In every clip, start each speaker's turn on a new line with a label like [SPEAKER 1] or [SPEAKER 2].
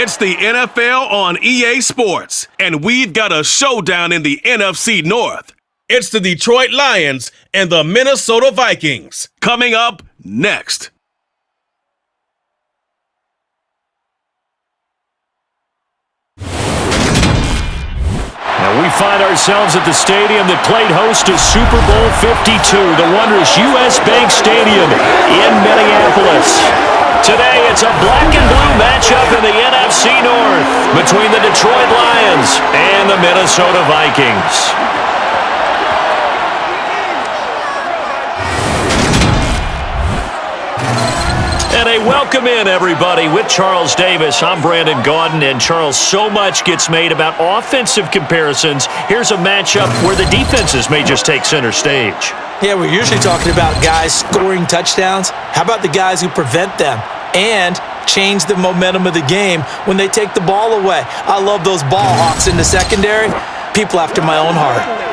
[SPEAKER 1] It's the NFL on EA Sports, and we've got a showdown in the NFC North. It's the Detroit Lions and the Minnesota Vikings. Coming up next.
[SPEAKER 2] And we find ourselves at the stadium that played host to Super Bowl 52, the wondrous U.S. Bank Stadium in Minneapolis. Today, it's a black and blue matchup in the NFC North between the Detroit Lions and the Minnesota Vikings. And a welcome in, everybody, with Charles Davis. I'm Brandon Gaudin, and Charles, so much gets made about offensive comparisons. Here's a matchup where the defenses may just take center stage.
[SPEAKER 3] Yeah, we're usually talking about guys scoring touchdowns. How about the guys who prevent them and change the momentum of the game when they take the ball away? I love those ball hawks in the secondary. People after my own heart.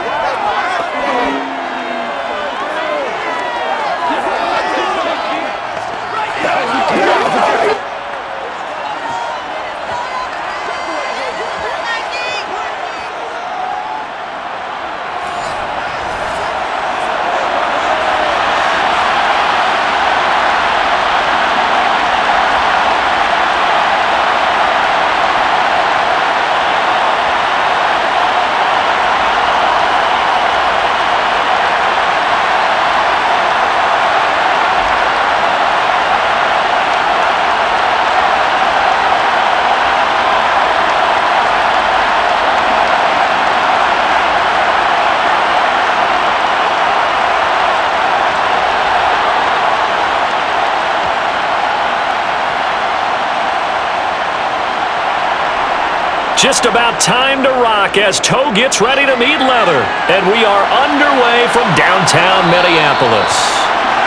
[SPEAKER 2] Just about time to rock as toe gets ready to meet leather. And we are underway from downtown Minneapolis.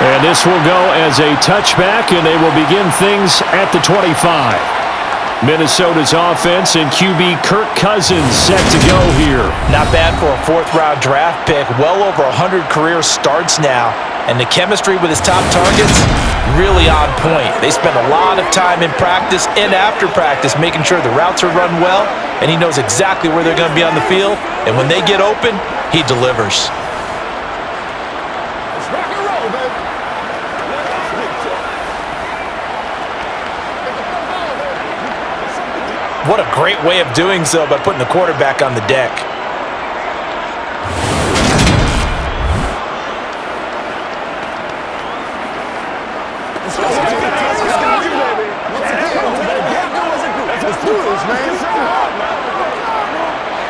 [SPEAKER 2] And this will go as a touchback, and they will begin things at the 25. Minnesota's offense and QB Kirk Cousins set to go here.
[SPEAKER 3] Not bad for a fourth-round draft pick. Well over 100 career starts now. And the chemistry with his top targets, really on point. They spend a lot of time in practice and after practice making sure the routes are run well, and he knows exactly where they're going to be on the field. And when they get open, he delivers.
[SPEAKER 4] Let's rock and roll, baby.
[SPEAKER 3] What a great way of doing so by putting the quarterback on the deck.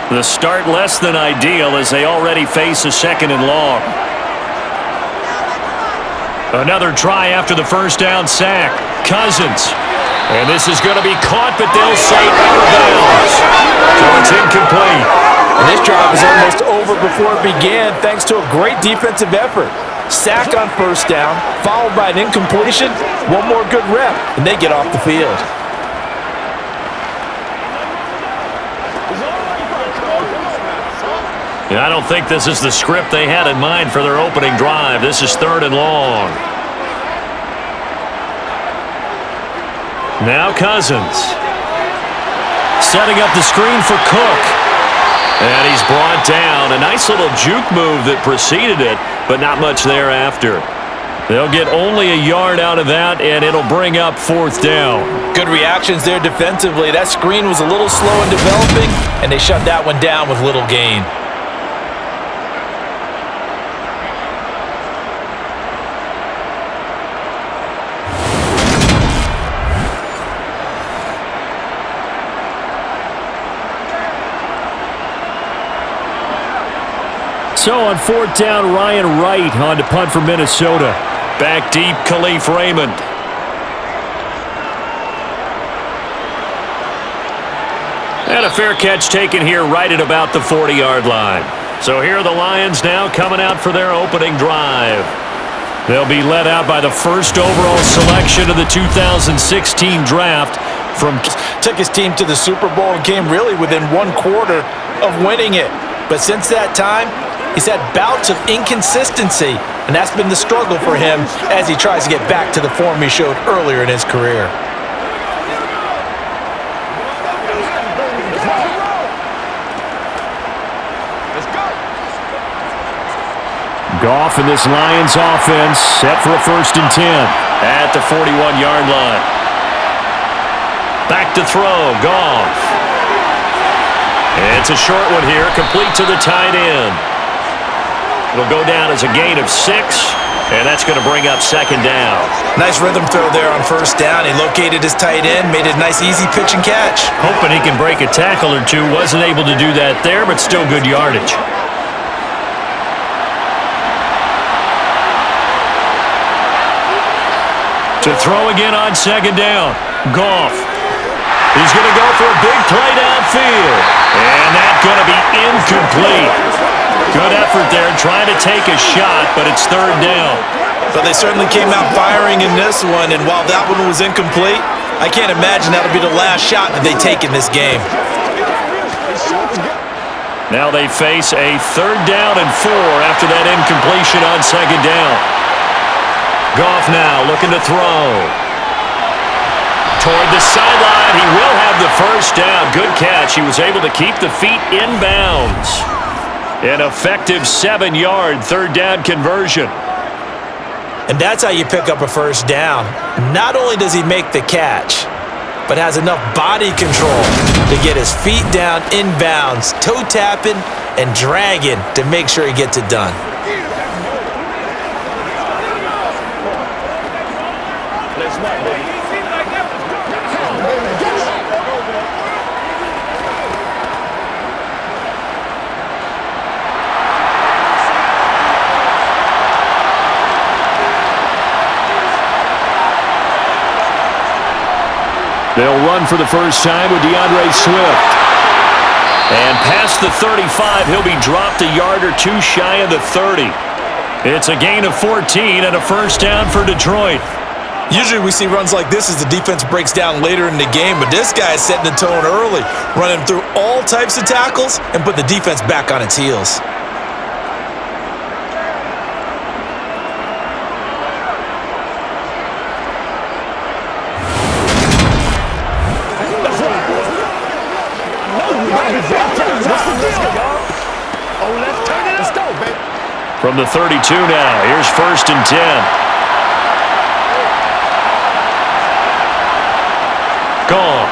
[SPEAKER 2] The start less than ideal as they already face a second and long. Another try after the first down sack. Cousins. And this is going to be caught, but they'll say out of bounds. So it's incomplete.
[SPEAKER 3] And this drive was almost over before it began thanks to a great defensive effort. Sack on first down, followed by an incompletion. One more good rep, and they get off the field.
[SPEAKER 2] And I don't think this is the script they had in mind for their opening drive. This is third and long. Now Cousins. Setting up the screen for Cook. And he's brought down. A nice little juke move that preceded it, but not much thereafter. They'll get only a yard out of that, and it'll bring up fourth down.
[SPEAKER 3] Good reactions there defensively. That screen was a little slow in developing, and they shut that one down with little gain.
[SPEAKER 2] So on fourth down, Ryan Wright on to punt for Minnesota. Back deep, Khalif Raymond. And a fair catch taken here right at about the 40-yard line. So here are the Lions now coming out for their opening drive. They'll be led out by the first overall selection of the 2016 draft from...
[SPEAKER 3] Took his team to the Super Bowl and came really within one quarter of winning it. But since that time, he's had bouts of inconsistency, and that's been the struggle for him as he tries to get back to the form he showed earlier in his career.
[SPEAKER 2] Goff in this Lions offense set for a 1st and 10 at the 41-yard line. Back to throw, Goff. It's a short one here, complete to the tight end. It'll go down as a gain of 6, and that's going to bring up 2nd down.
[SPEAKER 3] Nice rhythm throw there on 1st down. He located his tight end, made it a nice easy pitch and catch.
[SPEAKER 2] Hoping he can break a tackle or two. Wasn't able to do that there, but still good yardage. To throw again on 2nd down. Goff. He's going to go for a big play downfield. And that's going to be incomplete. Good effort there trying to take a shot, but it's 3rd down.
[SPEAKER 3] But they certainly came out firing in this one, and while that one was incomplete, I can't imagine that'll be the last shot that they take in this game.
[SPEAKER 2] Now they face a 3rd down and 4 after that incompletion on 2nd down. Goff now looking to throw. Toward the sideline, he will have the 1st down. Good catch. He was able to keep the feet in bounds. An effective 7-yard 3rd down conversion.
[SPEAKER 3] And that's how you pick up a 1st down. Not only does he make the catch, but has enough body control to get his feet down in bounds, toe tapping and dragging to make sure he gets it done.
[SPEAKER 2] They'll run for the first time with DeAndre Swift. And past the 35, he'll be dropped a yard or 2 shy of the 30. It's a gain of 14 and a 1st down for Detroit.
[SPEAKER 3] Usually we see runs like this as the defense breaks down later in the game, but this guy is setting the tone early, running through all types of tackles and put the defense back on its heels.
[SPEAKER 2] From the 32 now, here's 1st and 10. Gone.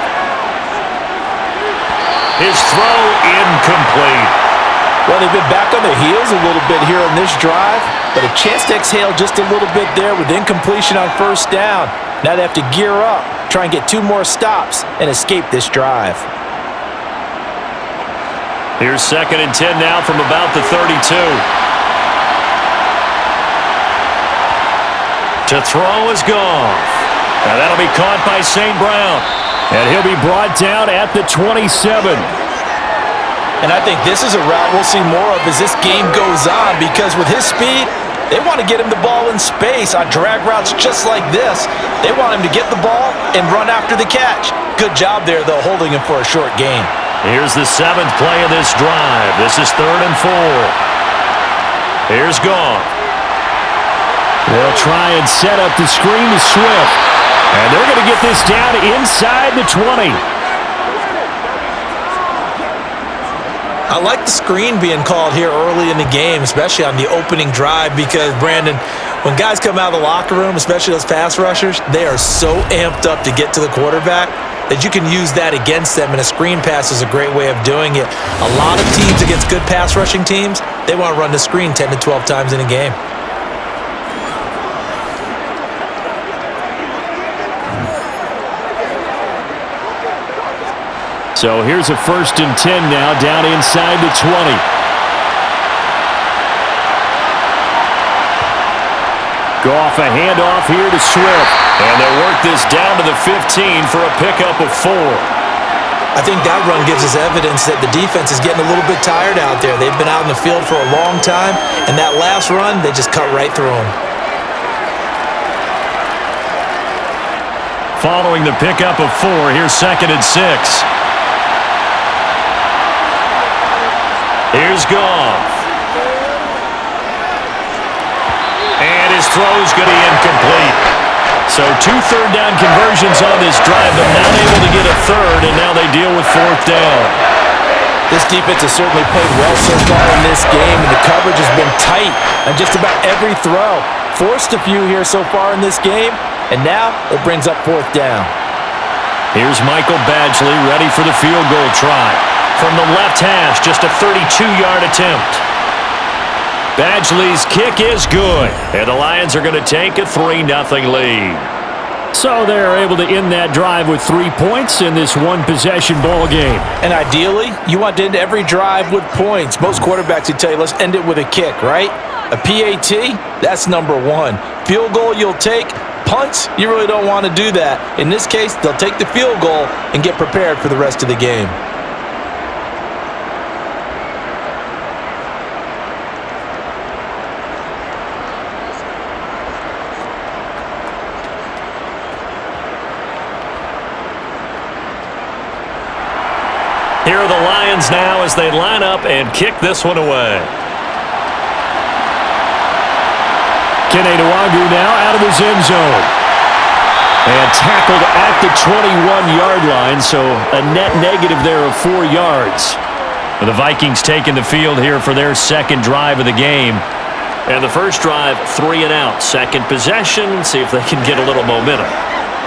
[SPEAKER 2] His throw incomplete.
[SPEAKER 3] Well, they've been back on their heels a little bit here on this drive, but a chance to exhale just a little bit there with incompletion on 1st down. Now they have to gear up, try and get 2 more stops, and escape this drive.
[SPEAKER 2] Here's 2nd and 10 now from about the 32. To throw is Goff. Now that'll be caught by St. Brown. And he'll be brought down at the 27.
[SPEAKER 3] And I think this is a route we'll see more of as this game goes on, because with his speed, they want to get him the ball in space on drag routes just like this. They want him to get the ball and run after the catch. Good job there, though, holding him for a short gain.
[SPEAKER 2] Here's the 7th play of this drive. This is 3rd and 4. Here's Goff. They'll try and set up the screen to Swift. And they're going to get this down inside the 20.
[SPEAKER 3] I like the screen being called here early in the game, especially on the opening drive, because, Brandon, when guys come out of the locker room, especially those pass rushers, they are so amped up to get to the quarterback that you can use that against them, and a screen pass is a great way of doing it. A lot of teams against good pass rushing teams, they want to run the screen 10 to 12 times in a game.
[SPEAKER 2] So here's a 1st and 10 now, down inside the 20. Goff, a handoff here to Swift. And they'll work this down to the 15 for a pickup of 4.
[SPEAKER 3] I think that run gives us evidence that the defense is getting a little bit tired out there. They've been out in the field for a long time, and that last run, they just cut right through them.
[SPEAKER 2] Following the pickup of 4, here's 2nd and 6. Here's Goff. And his throw's going to be incomplete. So 2 third down conversions on this drive, but not able to get a 3rd, and now they deal with 4th down.
[SPEAKER 3] This defense has certainly played well so far in this game, and the coverage has been tight on just about every throw. Forced a few here so far in this game, and now it brings up 4th down.
[SPEAKER 2] Here's Michael Badgley ready for the field goal try. From the left hash, just a 32-yard attempt. Badgley's kick is good, and the Lions are going to take a 3-0 lead. So they're able to end that drive with 3 points in this one-possession ball game.
[SPEAKER 3] And ideally, you want to end every drive with points. Most quarterbacks would tell you, let's end it with a kick, right? A PAT, that's number 1. Field goal, you'll take. Punts, you really don't want to do that. In this case, they'll take the field goal and get prepared for the rest of the game.
[SPEAKER 2] Here are the Lions now as they line up and kick this one away. Keneduagu now out of his end zone. And tackled at the 21-yard line, so a net negative there of 4 yards. The Vikings taking the field here for their second drive of the game. And the first drive, 3 and out. Second possession, see if they can get a little momentum.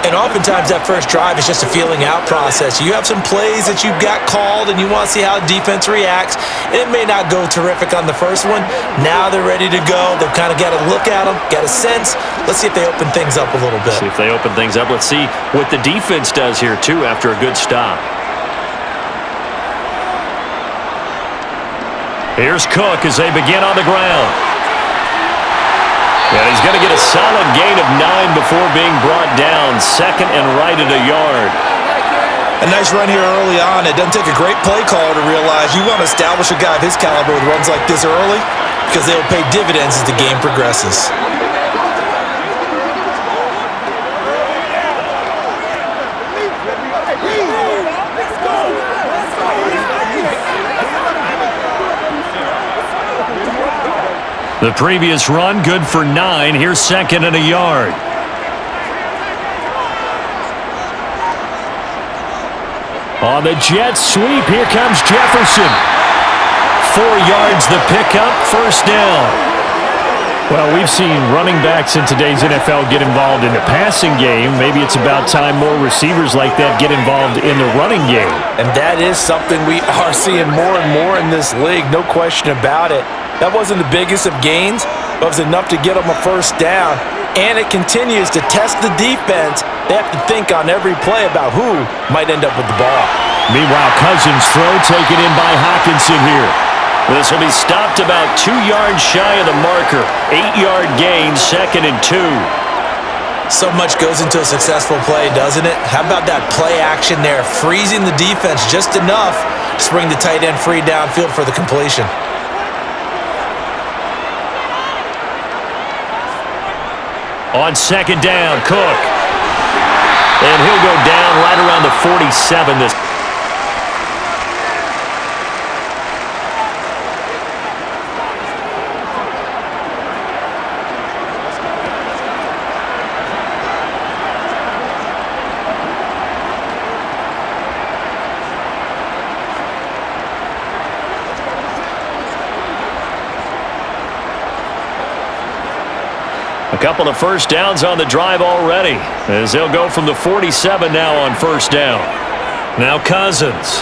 [SPEAKER 3] And oftentimes that first drive is just a feeling out process. You have some plays that you've got called and you want to see how defense reacts. It may not go terrific on the first one. Now they're ready to go. They've kind of got to look at them, get a sense. Let's see if they open things up a little bit.
[SPEAKER 2] See if they open things up. Let's see what the defense does here too after a good stop. Here's Cook as they begin on the ground. And he's going to get a solid gain of 9 before being brought down. Second and right at a yard.
[SPEAKER 3] A nice run here early on. It doesn't take a great play caller to realize you want to establish a guy of his caliber with runs like this early because they'll pay dividends as the game progresses.
[SPEAKER 2] The previous run, good for 9. Here's second and a yard. On the jet sweep, here comes Jefferson. 4 yards the pickup, first down. Well, we've seen running backs in today's NFL get involved in the passing game. Maybe it's about time more receivers like that get involved in the running game.
[SPEAKER 3] And that is something we are seeing more and more in this league, no question about it. That wasn't the biggest of gains, but it was enough to get them a first down. And it continues to test the defense. They have to think on every play about who might end up with the ball.
[SPEAKER 2] Meanwhile, Cousins' throw taken in by Hockenson here. This will be stopped about 2 yards shy of the marker. 8-yard gain, second and 2.
[SPEAKER 3] So much goes into a successful play, doesn't it? How about that play action there, freezing the defense just enough to bring the tight end free downfield for the completion.
[SPEAKER 2] On second down, Cook. And he'll go down right around the 47 this. A couple of first downs on the drive already, as they'll go from the 47 now on first down. Now Cousins.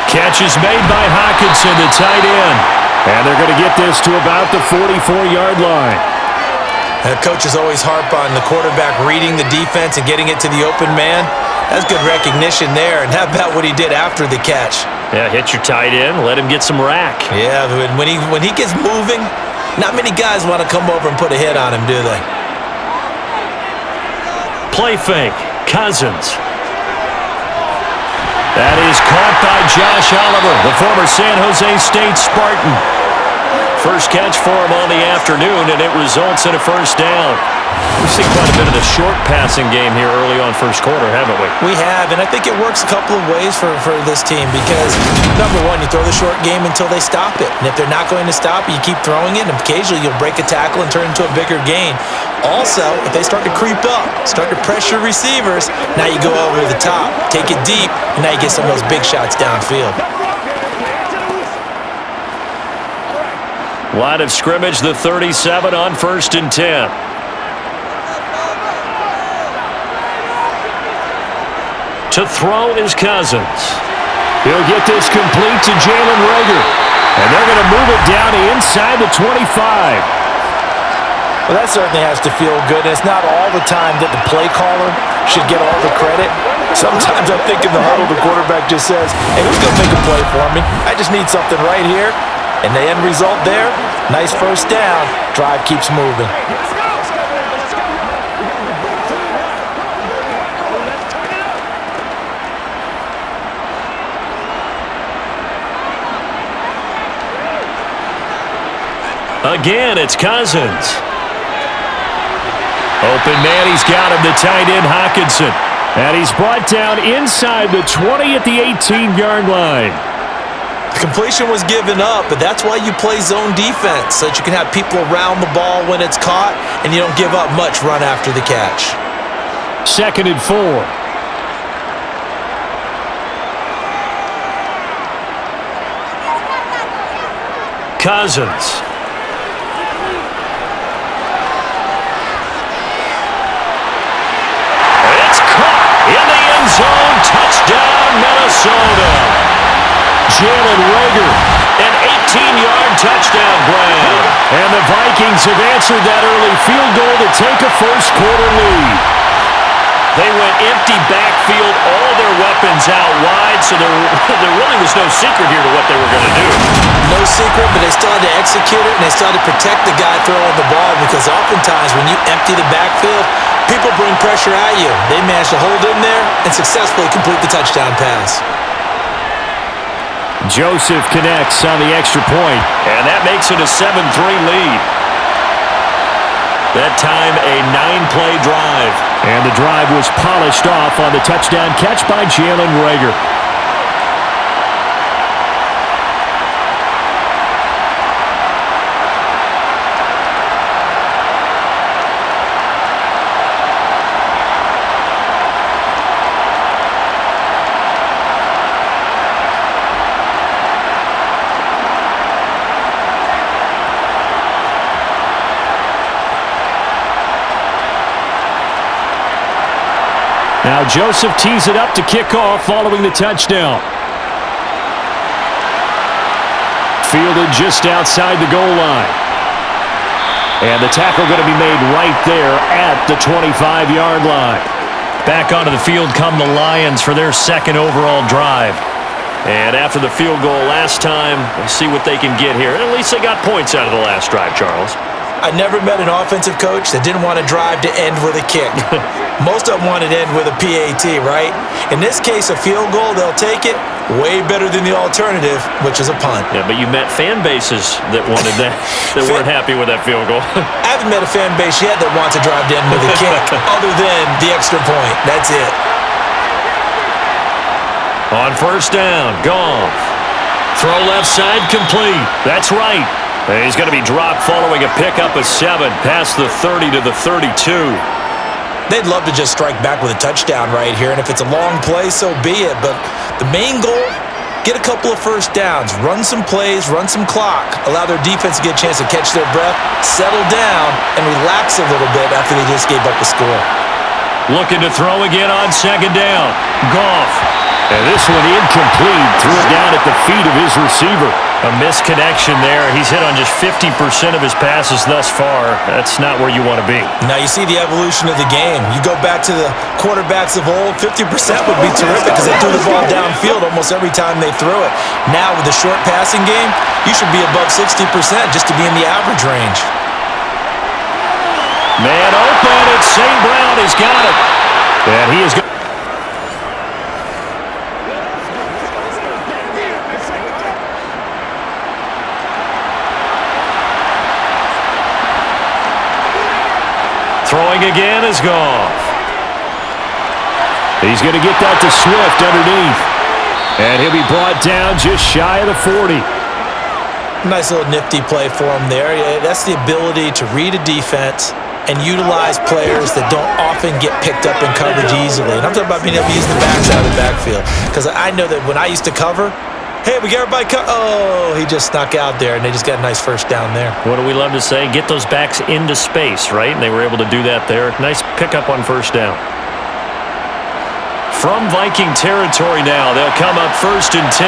[SPEAKER 2] Catch is made by Hockenson, the tight end. And they're going to get this to about the 44-yard line.
[SPEAKER 3] Coaches always harp on the quarterback reading the defense and getting it to the open man. That's good recognition there. And how about what he did after the catch?
[SPEAKER 2] Yeah, hit your tight end, let him get some rack.
[SPEAKER 3] Yeah, when he gets moving, not many guys want to come over and put a hit on him, do they?
[SPEAKER 2] Play fake, Cousins. That is caught by Josh Oliver, the former San Jose State Spartan. First catch for him on the afternoon, and it results in a first down. We've seen quite a bit of the short passing game here early on first quarter, haven't we?
[SPEAKER 3] We have, and I think it works a couple of ways for this team because, number one, you throw the short game until they stop it. And if they're not going to stop it, you keep throwing it, and occasionally you'll break a tackle and turn it into a bigger gain. Also, if they start to creep up, start to pressure receivers, now you go over the top, take it deep, and now you get some of those big shots downfield.
[SPEAKER 2] Line of scrimmage, the 37 on 1st and 10. To throw is Cousins. He'll get this complete to Jalen Reagor. And they're going to move it down inside the 25.
[SPEAKER 3] Well, that certainly has to feel good. It's not all the time that the play caller should get all the credit. Sometimes I think in the huddle, the quarterback just says, hey, who's going to make a play for me? I just need something right here. And the end result there, nice first down. Drive keeps moving.
[SPEAKER 2] Again, it's Cousins. Open man, he's got him, the tight end Hockenson. And he's brought down inside the 20 at the 18-yard line.
[SPEAKER 3] The completion was given up, but that's why you play zone defense, so that you can have people around the ball when it's caught, and you don't give up much run after the catch.
[SPEAKER 2] 2nd and 4. Cousins. It's caught in the end zone. Touchdown, Minnesota. Jalen Reagor, an 18-yard touchdown grab. And the Vikings have answered that early field goal to take a first-quarter lead. They went empty backfield, all their weapons out wide, so there really was no secret here to what they were going to do.
[SPEAKER 3] No secret, but they still had to execute it, and they still had to protect the guy throwing the ball because oftentimes when you empty the backfield, people bring pressure at you. They managed to hold in there and successfully complete the touchdown pass.
[SPEAKER 2] Joseph connects on the extra point, and that makes it a 7-3 lead. That time, a 9-play drive. And the drive was polished off on the touchdown catch by Jalen Reagor. Now Joseph tees it up to kick off following the touchdown. Fielded just outside the goal line. And the tackle going to be made right there at the 25-yard line. Back onto the field come the Lions for their second overall drive. And after the field goal last time, we'll see what they can get here. At least they got points out of the last drive, Charles.
[SPEAKER 3] I never met an offensive coach that didn't want a drive to end with a kick. Most of them wanted to end with a PAT, right? In this case, a field goal, they'll take it. Way better than the alternative, which is a punt.
[SPEAKER 2] Yeah, but you met fan bases that wanted that, that weren't happy with that field goal.
[SPEAKER 3] I haven't met a fan base yet that wants a drive to end with a kick, other than the extra point. That's it.
[SPEAKER 2] On first down, Goff. Throw left side, complete. That's right. He's going to be dropped following a pickup of 7 past the 30 to the 32.
[SPEAKER 3] They'd love to just strike back with a touchdown right here, and if it's a long play, so be it. But the main goal, get a couple of first downs, run some plays, run some clock, allow their defense to get a chance to catch their breath, settle down, and relax a little bit after they just gave up a score.
[SPEAKER 2] Looking to throw again on second down. Goff. And this one incomplete. Threw it down at the feet of his receiver. A misconnection there. He's hit on just 50% of his passes thus far. That's not where you want to be.
[SPEAKER 3] Now you see the evolution of the game. You go back to the quarterbacks of old, 50% would be terrific because they threw the ball downfield almost every time they threw it. Now with the short passing game, you should be above 60% just to be in the average range.
[SPEAKER 2] Man open. It's St. Brown. He's got it. And he is going. Throwing again is Goff. He's going to get that to Swift underneath. And he'll be brought down just shy of the 40.
[SPEAKER 3] Nice little nifty play for him there. Yeah, that's the ability to read a defense and utilize players that don't often get picked up in coverage easily. And I'm talking about being able to use the backs out of the backfield. Because I know that when I used to cover, hey, we got everybody oh, he just snuck out there, and they just got a nice first down there.
[SPEAKER 2] What do we love to say? Get those backs into space, right? And they were able to do that there. Nice pickup on first down. From Viking territory now, they'll come up 1st and 10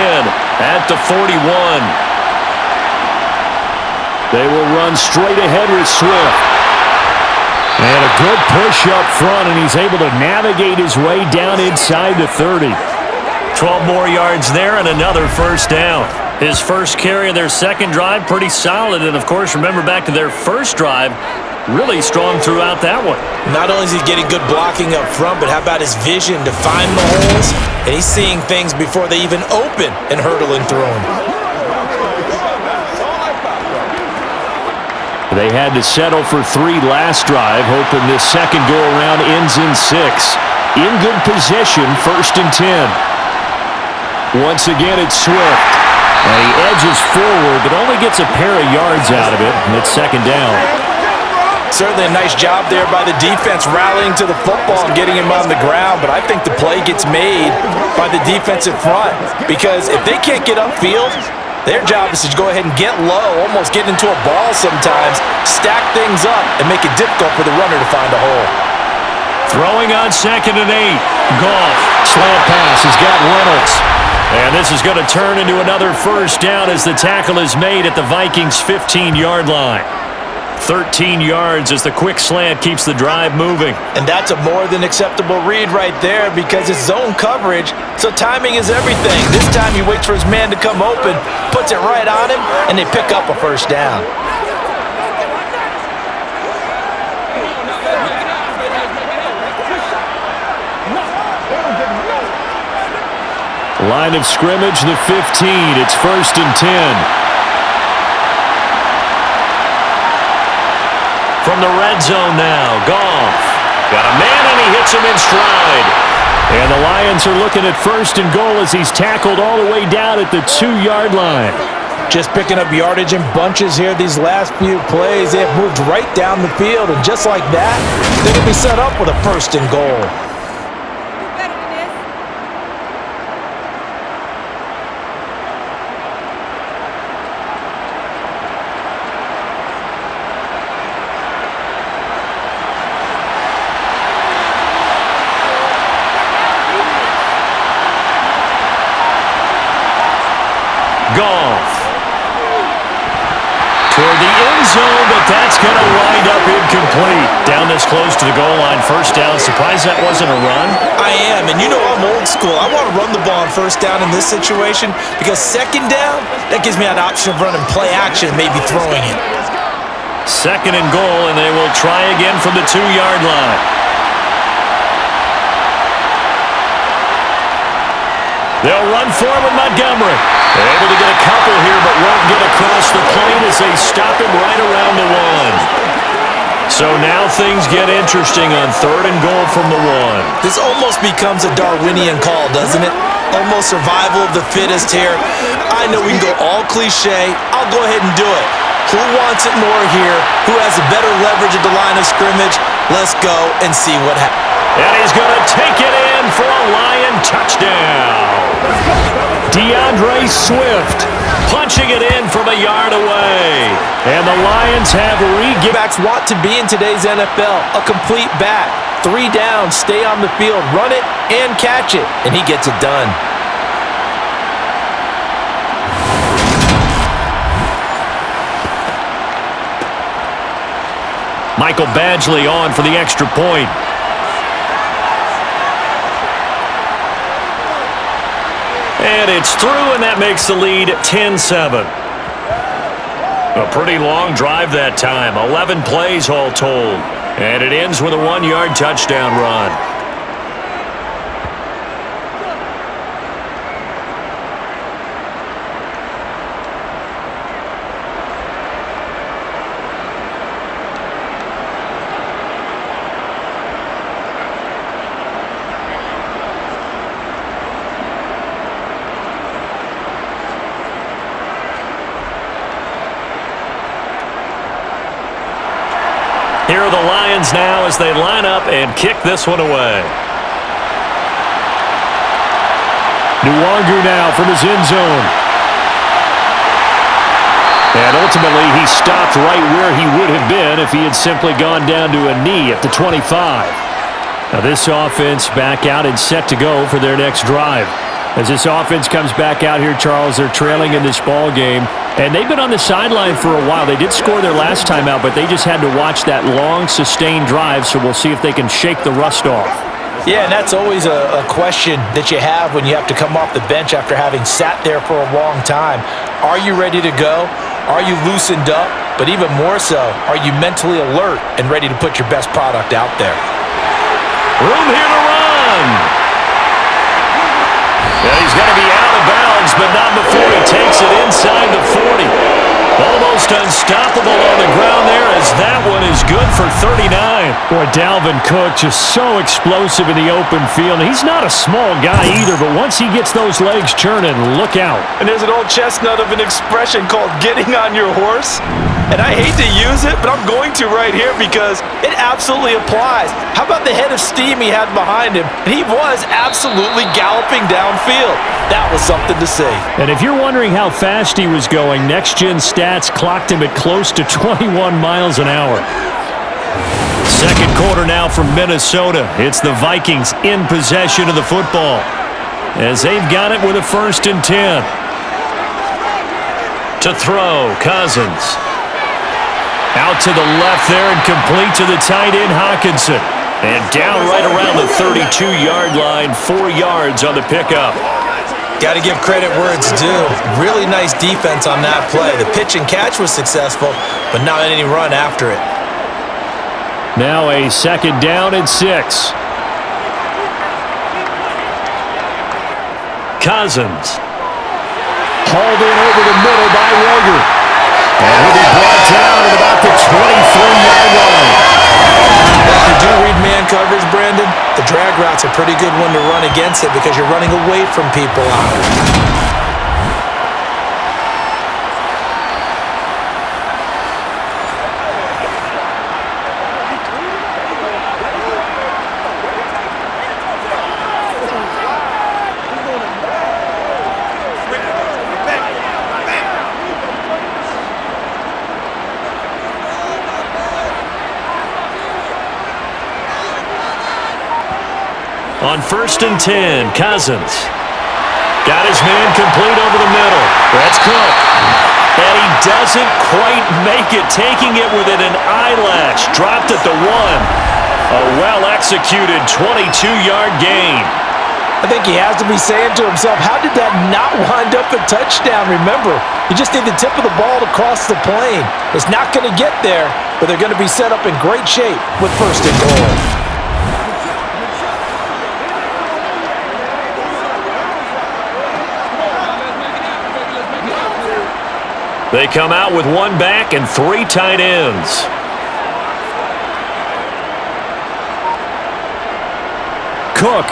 [SPEAKER 2] at the 41. They will run straight ahead with Swift. And a good push up front, and he's able to navigate his way down inside the 30. 12 more yards there and another first down. His first carry of their second drive, pretty solid. And, of course, remember back to their first drive, really strong throughout that one.
[SPEAKER 3] Not only is he getting good blocking up front, but how about his vision to find the holes? And he's seeing things before they even open and hurdling through them.
[SPEAKER 2] They had to settle for 3 last drive, hoping this second go-around ends in 6. In good position, 1st and 10. Once again, it's Swift. And he edges forward, but only gets a pair of yards out of it, and it's second down.
[SPEAKER 3] Certainly a nice job there by the defense rallying to the football and getting him on the ground, but I think the play gets made by the defensive front because if they can't get upfield, their job is to go ahead and get low, almost get into a ball sometimes, stack things up, and make it difficult for the runner to find a hole.
[SPEAKER 2] Throwing on 2nd and 8. Goff. Slant pass has got Reynolds. And this is going to turn into another first down as the tackle is made at the Vikings' 15-yard line. 13 yards as the quick slant keeps the drive moving.
[SPEAKER 3] And that's a more than acceptable read right there because it's zone coverage, so timing is everything. This time he waits for his man to come open, puts it right on him, and they pick up a first down.
[SPEAKER 2] Line of scrimmage, the 15. It's 1st and 10. From the red zone now, Goff. Got a man, and he hits him in stride. And the Lions are looking at 1st and goal as he's tackled all the way down at the 2-yard line.
[SPEAKER 3] Just picking up yardage in bunches here these last few plays. They have moved right down the field, and just like that, they're going to be set up with a 1st and goal.
[SPEAKER 2] Goff. Toward the end zone, but that's going to wind up incomplete. Down this close to the goal line, first down. Surprised that wasn't a run?
[SPEAKER 3] I am, and you know I'm old school. I want to run the ball on first down in this situation because second down, that gives me an option of running play action, maybe throwing it.
[SPEAKER 2] 2nd and goal, and they will try again from the 2-yard line. They'll run forward with Montgomery. They're able to get a couple here, but won't get across the plane as they stop him right around the 1. So now things get interesting on 3rd and goal from the 1.
[SPEAKER 3] This almost becomes a Darwinian call, doesn't it? Almost survival of the fittest here. I know we can go all cliche. I'll go ahead and do it. Who wants it more here? Who has a better leverage at the line of scrimmage? Let's go and see what happens.
[SPEAKER 2] And he's going to take it in for a Lion touchdown. DeAndre Swift punching it in from a yard away. And the Lions have
[SPEAKER 3] backs want to be in today's NFL. A complete back. 3 down, stay on the field, run it, and catch it. And he gets it done.
[SPEAKER 2] Michael Badgley on for the extra point. And it's through, and that makes the lead 10-7. A pretty long drive that time. 11 plays all told. And it ends with a 1-yard touchdown run. Here are the Lions now as they line up and kick this one away. Nwangu now from his end zone. And ultimately, he stopped right where he would have been if he had simply gone down to a knee at the 25. Now this offense back out and set to go for their next drive. As this offense comes back out here, Charles, they're trailing in this ball game. And they've been on the sideline for a while. They did score their last time out, but they just had to watch that long, sustained drive, so we'll see if they can shake the rust off.
[SPEAKER 3] Yeah, and that's always a question that you have when you have to come off the bench after having sat there for a long time. Are you ready to go? Are you loosened up? But even more so, are you mentally alert and ready to put your best product out there?
[SPEAKER 2] Room here to run. Yeah, he's going to be out of bounds, but not before he takes it inside the 40. Almost unstoppable on the ground there as that one is good for 39. Boy, Dalvin Cook just so explosive in the open field. He's not a small guy either, but once he gets those legs churning, look out.
[SPEAKER 3] And there's an old chestnut of an expression called getting on your horse. And I hate to use it, but I'm going to right here because it absolutely applies. How about the head of steam he had behind him? He was absolutely galloping downfield. That was something to see.
[SPEAKER 2] And if you're wondering how fast he was going, next-gen stats clocked him at close to 21 miles an hour. Second quarter now from Minnesota. It's the Vikings in possession of the football as they've got it with a 1st and 10. To throw, Cousins. Out to the left there and complete to the tight end, Hockenson. And down right around the 32-yard line, 4 yards on the pickup.
[SPEAKER 3] Got to give credit where it's due. Really nice defense on that play. The pitch and catch was successful, but not any run after it.
[SPEAKER 2] Now a 2nd down and 6. Cousins. Hauled in over the middle by Roger. And he'll be brought down at about the 23-yard line.
[SPEAKER 3] If you do read man coverage, Brandon, the drag route's a pretty good one to run against it because you're running away from people out.
[SPEAKER 2] On 1st and 10, Cousins. Got his man complete over the middle. That's Cook. And he doesn't quite make it, taking it within an eyelash. Dropped at the 1. A well-executed 22-yard gain.
[SPEAKER 3] I think he has to be saying to himself, how did that not wind up a touchdown? Remember, you just need the tip of the ball to cross the plane. It's not going to get there, but they're going to be set up in great shape with 1st and goal.
[SPEAKER 2] They come out with 1 back and 3 tight ends. Cook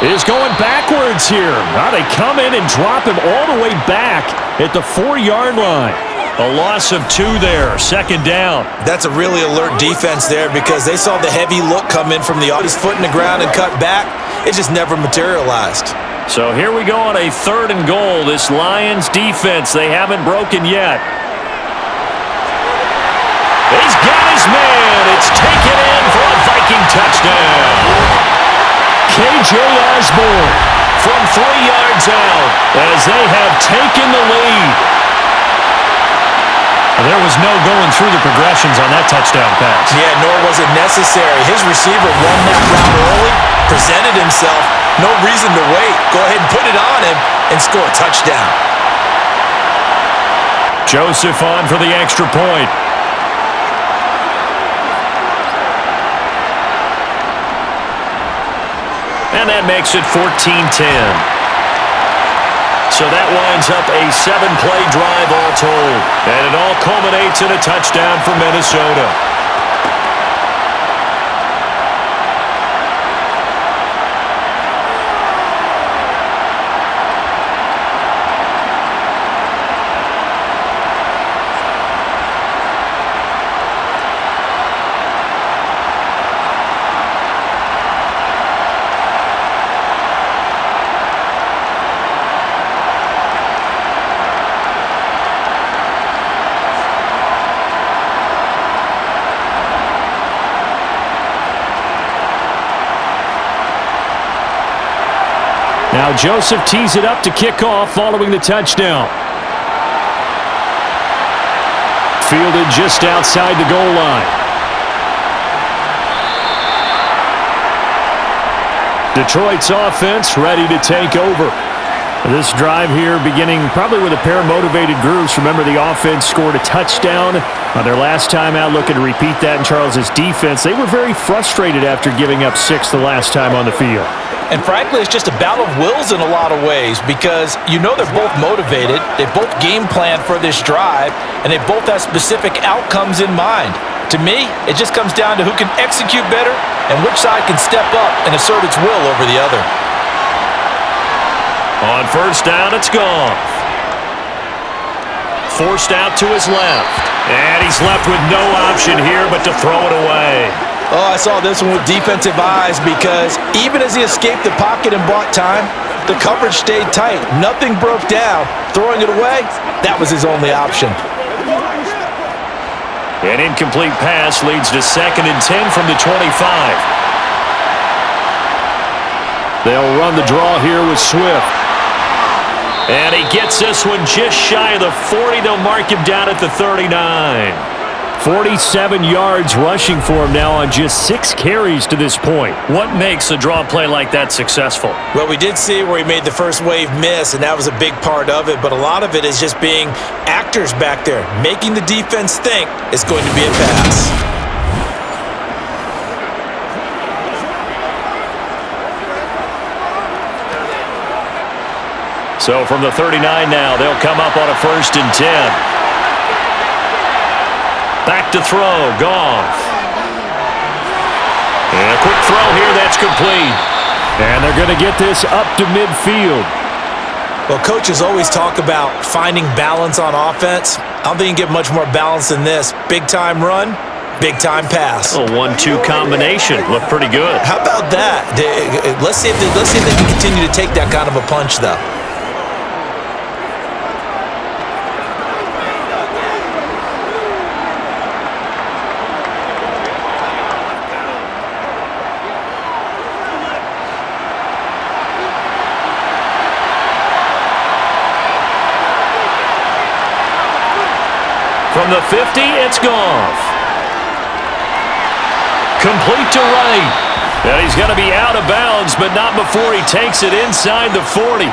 [SPEAKER 2] is going backwards here. Now they come in and drop him all the way back at the 4-yard line. A loss of 2 there, 2nd down.
[SPEAKER 3] That's a really alert defense there because they saw the heavy look come in from the his foot in the ground and cut back. It just never materialized.
[SPEAKER 2] So here we go on a 3rd and goal. This Lions defense, they haven't broken yet. He's got his man. It's taken in for a Viking touchdown. KJ Osborne from 3 yards out as they have taken the lead. There was no going through the progressions on that touchdown pass.
[SPEAKER 3] Yeah, nor was it necessary. His receiver won that route early, presented himself. No reason to wait. Go ahead and put it on him and score a touchdown.
[SPEAKER 2] Joseph on for the extra point. And that makes it 14-10. So that winds up a 7-play drive all told. And it all culminates in a touchdown for Minnesota. Now Joseph tees it up to kick off following the touchdown. Fielded just outside the goal line. Detroit's offense ready to take over. This drive here beginning probably with a pair of motivated groups. Remember, the offense scored a touchdown on their last time out, looking to repeat that in Charles's defense. They were very frustrated after giving up 6 the last time on the field.
[SPEAKER 3] And frankly, it's just a battle of wills in a lot of ways because you know they're both motivated, they both game plan for this drive, and they both have specific outcomes in mind. To me, it just comes down to who can execute better and which side can step up and assert its will over the other.
[SPEAKER 2] On first down, it's Goff. Forced out to his left. And he's left with no option here but to throw it away.
[SPEAKER 3] Oh, I saw this one with defensive eyes because even as he escaped the pocket and bought time, the coverage stayed tight. Nothing broke down. Throwing it away, that was his only option.
[SPEAKER 2] An incomplete pass leads to 2nd and 10 from the 25. They'll run the draw here with Swift. And he gets this one just shy of the 40. They'll mark him down at the 39. 47 yards rushing for him now on just 6 carries to this point. What makes a draw play like that successful?
[SPEAKER 3] Well, we did see where he made the first wave miss, and that was a big part of it. But a lot of it is just being actors back there, making the defense think it's going to be a pass.
[SPEAKER 2] So from the 39 now, they'll come up on a 1st and 10. Back to throw, Goff. And a quick throw here, that's complete. And they're going to get this up to midfield.
[SPEAKER 3] Well, coaches always talk about finding balance on offense. I don't think you can get much more balance than this. Big-time run, big-time pass.
[SPEAKER 2] A 1-2 combination. Looked pretty good.
[SPEAKER 3] How about that? Let's see if they can continue to take that kind of a punch, though.
[SPEAKER 2] From the 50, it's Goff. Complete to right. And he's going to be out of bounds, but not before he takes it inside the 40.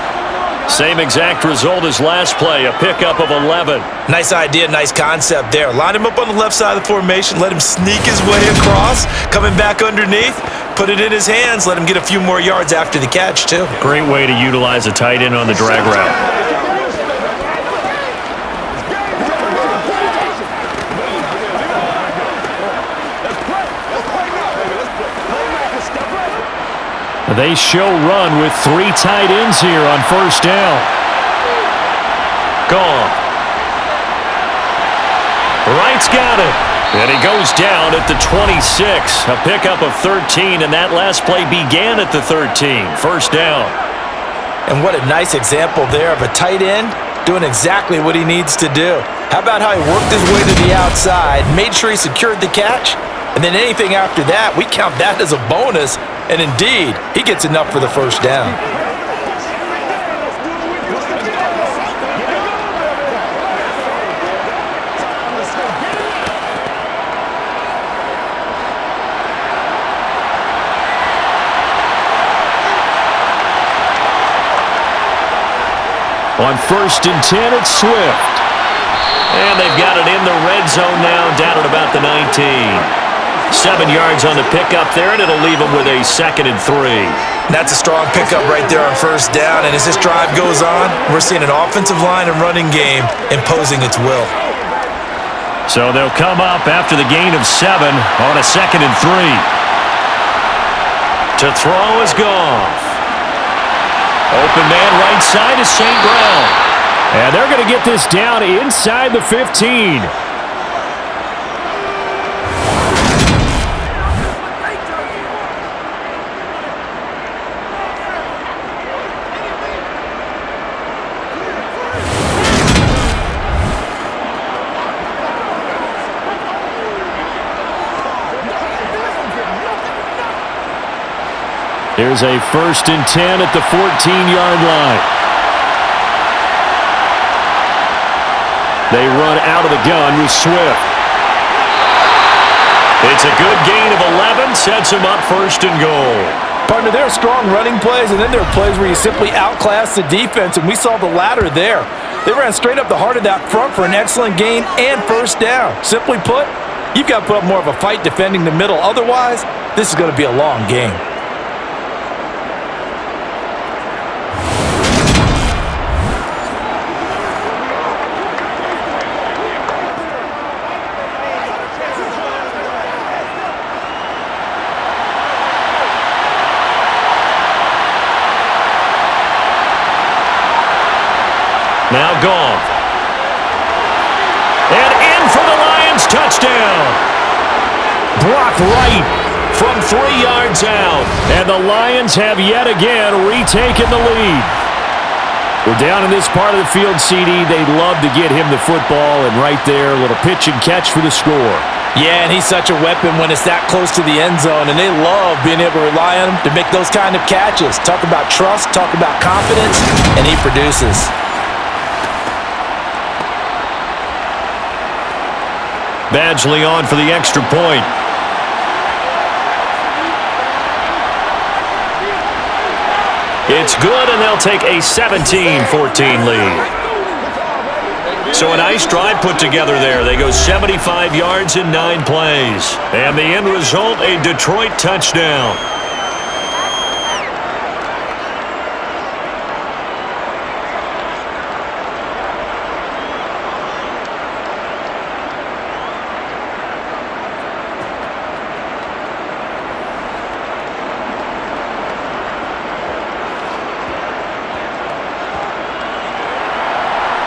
[SPEAKER 2] Same exact result as last play, a pickup of 11.
[SPEAKER 3] Nice idea, nice concept there. Line him up on the left side of the formation, let him sneak his way across, coming back underneath, put it in his hands, let him get a few more yards after the catch, too.
[SPEAKER 2] Great way to utilize a tight end on the drag route. They show run with 3 tight ends here on first down. Gone. Wright's got it. And he goes down at the 26. A pickup of 13, and that last play began at the 13. First down.
[SPEAKER 3] And what a nice example there of a tight end doing exactly what he needs to do. How about how he worked his way to the outside, made sure he secured the catch, and then anything after that, we count that as a bonus. And indeed, he gets enough for the first down.
[SPEAKER 2] On 1st and 10, it's Swift. And they've got it in the red zone now, down at about the 19. 7 yards on the pickup there, and it'll leave them with a 2nd and 3.
[SPEAKER 3] That's a strong pickup right there on first down, and as this drive goes on, we're seeing an offensive line and running game imposing its will.
[SPEAKER 2] So they'll come up after the gain of 7 on a 2nd and 3. To throw is Goff. Open man right side is St. Brown. And they're going to get this down inside the 15. Here's a 1st and 10 at the 14-yard line. They run out of the gun with Swift. It's a good gain of 11, sets him up 1st and goal.
[SPEAKER 3] Partner, there are strong running plays, and then there are plays where you simply outclass the defense, and we saw the latter there. They ran straight up the heart of that front for an excellent gain and 1st down. Simply put, you've got to put up more of a fight defending the middle. Otherwise, this is going to be a long game.
[SPEAKER 2] Now gone. And in for the Lions touchdown. Blocked right from 3 yards out. And the Lions have yet again retaken the lead. We're down in this part of the field, CD. They'd love to get him the football, and right there, a little pitch and catch for the score.
[SPEAKER 3] Yeah, and he's such a weapon when it's that close to the end zone, and they love being able to rely on him to make those kind of catches. Talk about trust, talk about confidence, and he produces.
[SPEAKER 2] Badgley on for the extra point. It's good, and they'll take a 17-14 lead. So a nice drive put together there. They go 75 yards in 9 plays. And the end result, a Detroit touchdown.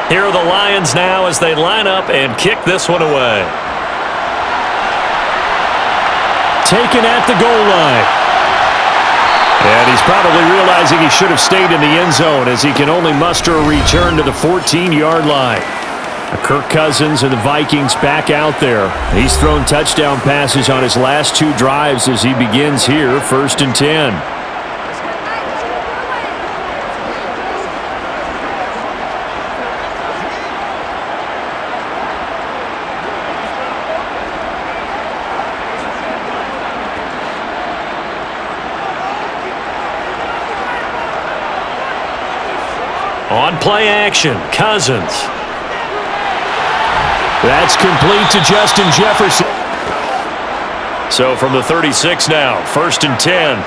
[SPEAKER 2] Here are the Lions now as they line up and kick this one away. Taken at the goal line. And he's probably realizing he should have stayed in the end zone as he can only muster a return to the 14-yard line. Kirk Cousins and the Vikings back out there. He's thrown touchdown passes on his last 2 drives as he begins here, 1st and 10. On play action, Cousins. That's complete to Justin Jefferson. So from the 36 now, 1st and 10.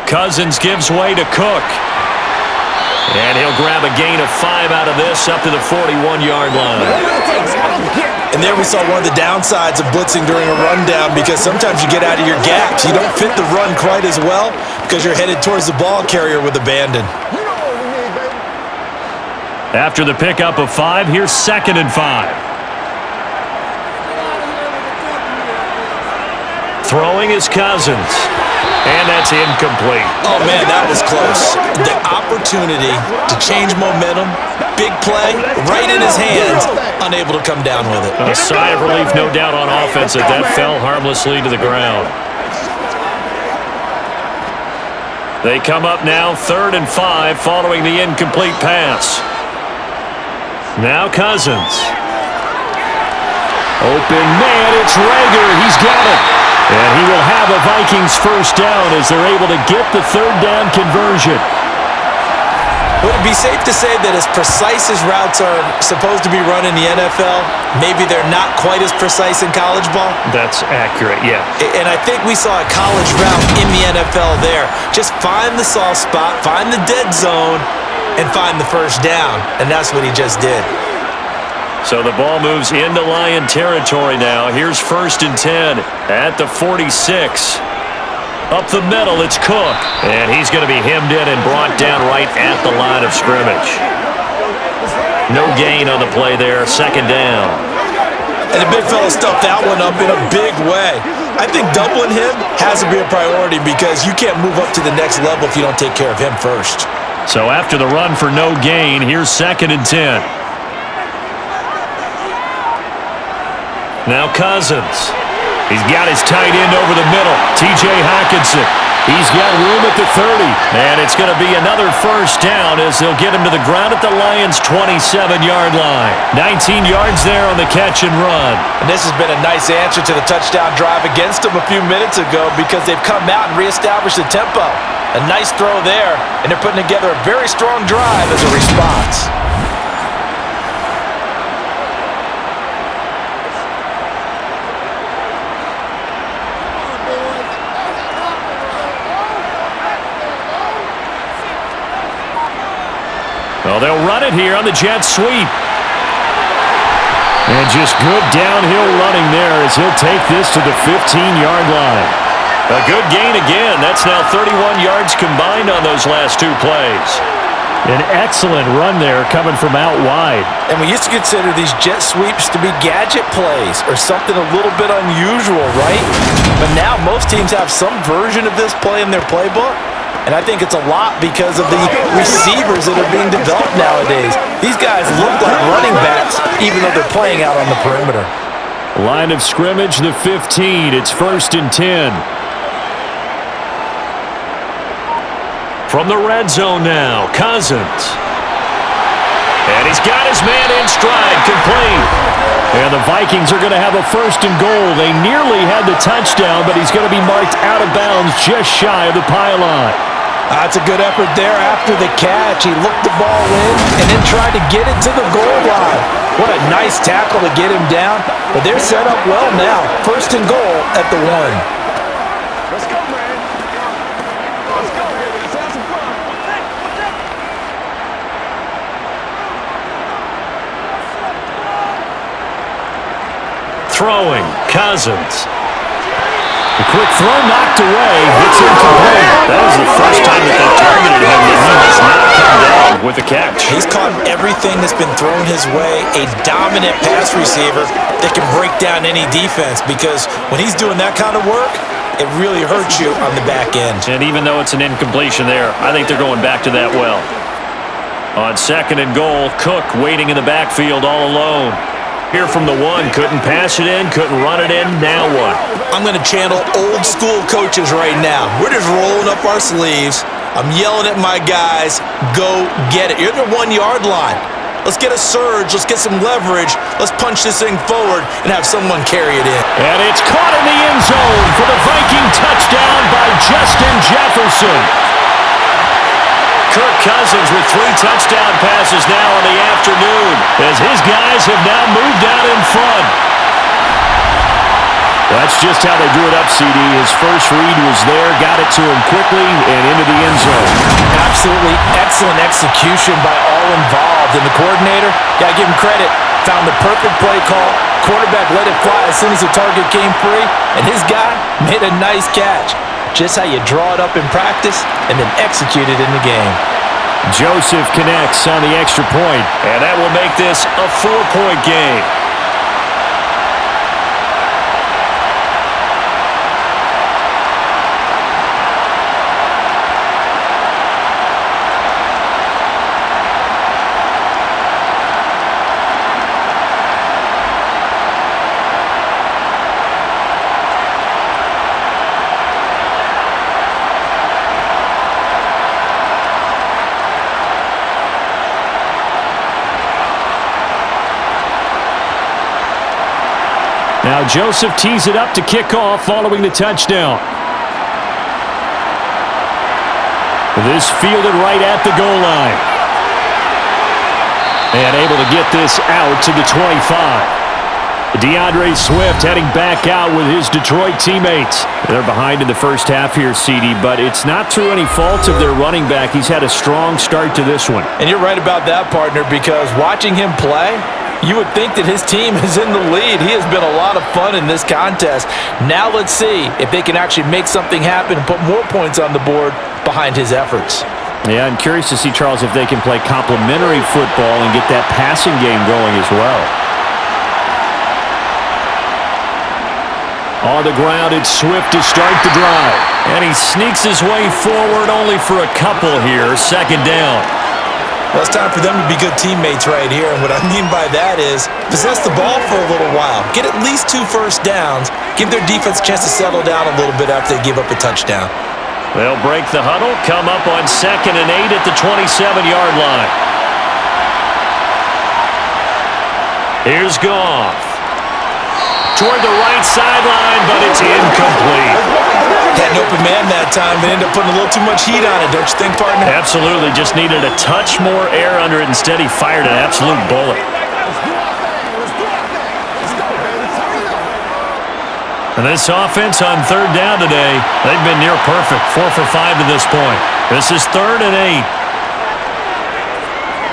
[SPEAKER 2] Cousins gives way to Cook. And he'll grab a gain of 5 out of this up to the 41-yard line.
[SPEAKER 3] And there we saw one of the downsides of blitzing during a rundown, because sometimes you get out of your gaps. You don't fit the run quite as well because you're headed towards the ball carrier with abandon.
[SPEAKER 2] After the pickup of 5, here's 2nd and 5. Throwing is Cousins. And that's incomplete.
[SPEAKER 3] Oh, man, that was close. The opportunity to change momentum, big play, right in his hands, unable to come down with it.
[SPEAKER 2] A sigh of relief, no doubt, on offense that fell harmlessly to the ground. They come up now 3rd and 5 following the incomplete pass. Now Cousins. Open man, it's Rager. He's got it. And he will have a Vikings 1st down as they're able to get the 3rd down conversion.
[SPEAKER 3] Would it be safe to say that as precise as routes are supposed to be run in the NFL, maybe they're not quite as precise in college ball?
[SPEAKER 2] That's accurate, yeah.
[SPEAKER 3] And I think we saw a college route in the NFL there. Just find the soft spot, find the dead zone, and find the 1st down. And that's what he just did.
[SPEAKER 2] So the ball moves into Lion territory now. Here's 1st and 10 at the 46. Up the middle, it's Cook. And he's going to be hemmed in and brought down right at the line of scrimmage. No gain on the play there, 2nd down.
[SPEAKER 3] And the big fella stuffed that one up in a big way. I think doubling him has to be a priority because you can't move up to the next level if you don't take care of him first.
[SPEAKER 2] So after the run for no gain, here's 2nd and 10. Now Cousins. He's got his tight end over the middle, T.J. Hockenson. He's got room at the 30. And it's going to be another first down as they'll get him to the ground at the Lions' 27-yard line. 19 yards there on the catch and run.
[SPEAKER 3] And this has been a nice answer to the touchdown drive against them a few minutes ago because they've come out and reestablished the tempo. A nice throw there, and they're putting together a very strong drive as a response.
[SPEAKER 2] Well, they'll run it here on the jet sweep. And just good downhill running there as he'll take this to the 15-yard line. A good gain again. That's now 31 yards combined on those last two plays. An excellent run there coming from out wide.
[SPEAKER 3] And we used to consider these jet sweeps to be gadget plays or something a little bit unusual, right? But now most teams have some version of this play in their playbook. And I think it's a lot because of the receivers that are being developed nowadays. These guys look like running backs, even though they're playing out on the perimeter.
[SPEAKER 2] Line of scrimmage, the 15. It's 1st and 10. From the red zone now, Cousins. And he's got his man in stride, complete. And the Vikings are going to have a 1st and goal. They nearly had the touchdown, but he's going to be marked out of bounds just shy of the pylon.
[SPEAKER 3] That's a good effort there after the catch. He looked the ball in and then tried to get it to the goal line. What a nice tackle to get him down. But they're set up well now. 1st and goal at the 1.
[SPEAKER 4] Let's go, man. Let's go, baby. Let's have some fun.
[SPEAKER 2] Throwing, Cousins. The quick throw knocked away. It's incomplete. That was the first time that they targeted him that he has not come down with a catch.
[SPEAKER 3] He's caught everything that's been thrown his way. A dominant pass receiver that can break down any defense because when he's doing that kind of work, it really hurts you on the back end.
[SPEAKER 2] And even though it's an incompletion there, I think they're going back to that well. On 2nd and goal, Cook waiting in the backfield all alone. Here from the 1, couldn't pass it in, couldn't run it in, now what?
[SPEAKER 3] I'm going to channel old school coaches right now. We're just rolling up our sleeves. I'm yelling at my guys, go get it. You're at the 1-yard line. Let's get a surge. Let's get some leverage. Let's punch this thing forward and have someone carry it in.
[SPEAKER 2] And it's caught in the end zone for the Viking touchdown by Justin Jefferson. Kirk Cousins with 3 touchdown passes now in the afternoon as his guys have now moved out in front. That's just how they drew it up, CD. His first read was there, got it to him quickly and into the end zone.
[SPEAKER 3] Absolutely excellent execution by all involved. And the coordinator, got to give him credit, found the perfect play call. Quarterback let it fly as soon as the target came free, and his guy made a nice catch. Just how you draw it up in practice and then execute it in the game.
[SPEAKER 2] Joseph connects on the extra point, and that will make this a 4-point game. Now Joseph tees it up to kick off following the touchdown. This fielded right at the goal line. And able to get this out to the 25. DeAndre Swift heading back out with his Detroit teammates. They're behind in the first half here, CD, but it's not through any fault of their running back. He's had a strong start to this one.
[SPEAKER 3] And you're right about that, partner, because watching him play, you would think that his team is in the lead. He has been a lot of fun in this contest. Now let's see if they can actually make something happen and put more points on the board behind his efforts.
[SPEAKER 2] Yeah, I'm curious to see, Charles, if they can play complementary football and get that passing game going as well. On the ground, it's Swift to start the drive. And he sneaks his way forward only for a couple here. 2nd down.
[SPEAKER 3] Well, it's time for them to be good teammates right here, and what I mean by that is possess the ball for a little while, get at least 2 first downs, give their defense a chance to settle down a little bit after they give up a touchdown.
[SPEAKER 2] They'll break the huddle, come up on 2nd and 8 at the 27-yard line. Here's Goff. Toward the right sideline, but it's incomplete.
[SPEAKER 3] Had an open man that time, but ended up putting a little too much heat on it, don't you think, partner?
[SPEAKER 2] Absolutely, just needed a touch more air under it. Instead, he fired an absolute bullet. And this offense on 3rd down today, they've been near perfect, 4 for 5 to this point. This is 3rd and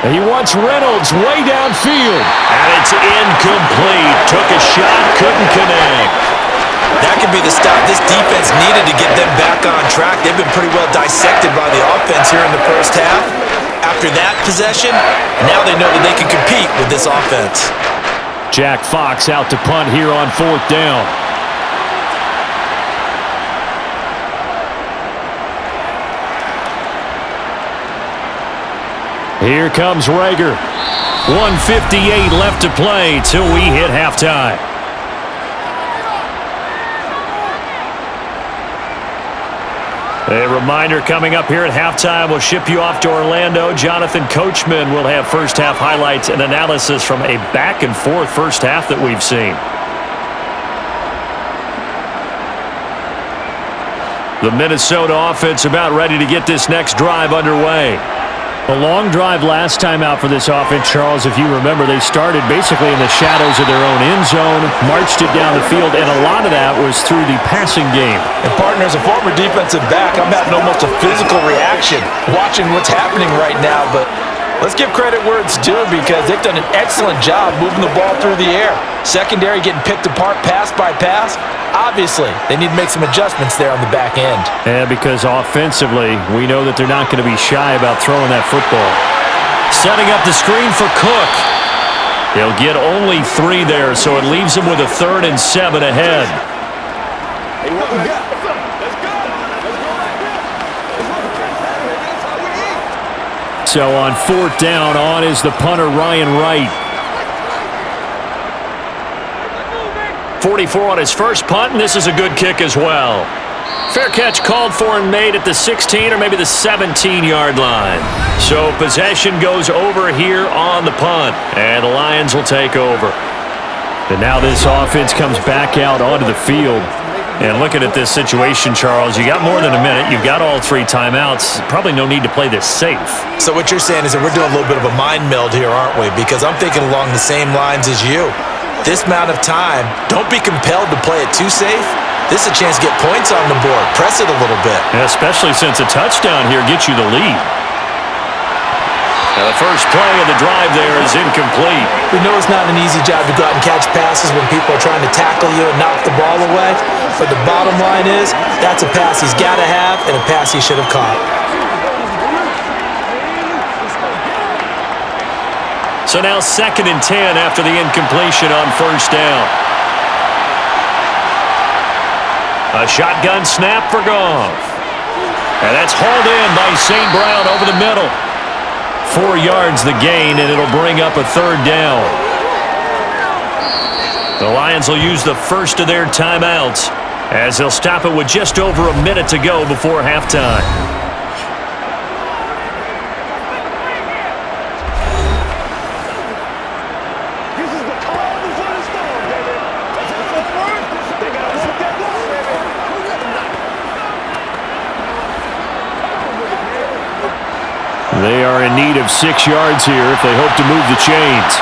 [SPEAKER 2] 8. He wants Reynolds way downfield. And it's incomplete. Took a shot, couldn't connect.
[SPEAKER 3] That could be the stop this defense needed to get them back on track. They've been pretty well dissected by the offense here in the first half. After that possession, now they know that they can compete with this offense.
[SPEAKER 2] Jack Fox out to punt here on 4th down. Here comes Rager. 1:58 left to play till we hit halftime. A reminder coming up here at halftime, we'll ship you off to Orlando. Jonathan Coachman will have first half highlights and analysis from a back and forth first half that we've seen. The Minnesota offense about ready to get this next drive underway. A long drive last time out for this offense, Charles. If you remember, they started basically in the shadows of their own end zone, marched it down the field, and a lot of that was through the passing game.
[SPEAKER 3] And partner, as a former defensive back, I'm having almost a physical reaction watching what's happening right now, but let's give credit where it's due because they've done an excellent job moving the ball through the air. Secondary getting picked apart pass by pass. Obviously, they need to make some adjustments there on the back end.
[SPEAKER 2] Yeah, because offensively, we know that they're not going to be shy about throwing that football. Setting up the screen for Cook. They'll get only 3 there, so it leaves them with a 3rd and 7 ahead.
[SPEAKER 4] Hey, what we got?
[SPEAKER 2] So on 4th down, on is the punter, Ryan Wright. 44 on his first punt, and this is a good kick as well. Fair catch called for and made at the 16 or maybe the 17-yard line. So possession goes over here on the punt, and the Lions will take over. And now this offense comes back out onto the field. And looking at this situation, Charles, you got more than a minute. You've got all 3 timeouts. Probably no need to play this safe.
[SPEAKER 3] So what you're saying is that we're doing a little bit of a mind meld here, aren't we? Because I'm thinking along the same lines as you. This amount of time, don't be compelled to play it too safe. This is a chance to get points on the board. Press it a little bit.
[SPEAKER 2] Yeah, especially since a touchdown here gets you the lead. Now the first play of the drive there is incomplete.
[SPEAKER 3] We know it's not an easy job to go out and catch passes when people are trying to tackle you and knock the ball away. But the bottom line is, that's a pass he's got to have and a pass he should have caught.
[SPEAKER 2] So now 2nd and 10 after the incompletion on 1st down. A shotgun snap for Goff. And that's hauled in by St. Brown over the middle. 4 yards the gain, and it'll bring up a 3rd down. The Lions will use the first of their timeouts as they'll stop it with just over a minute to go before halftime. They are in need of 6 yards here if they hope to move the chains.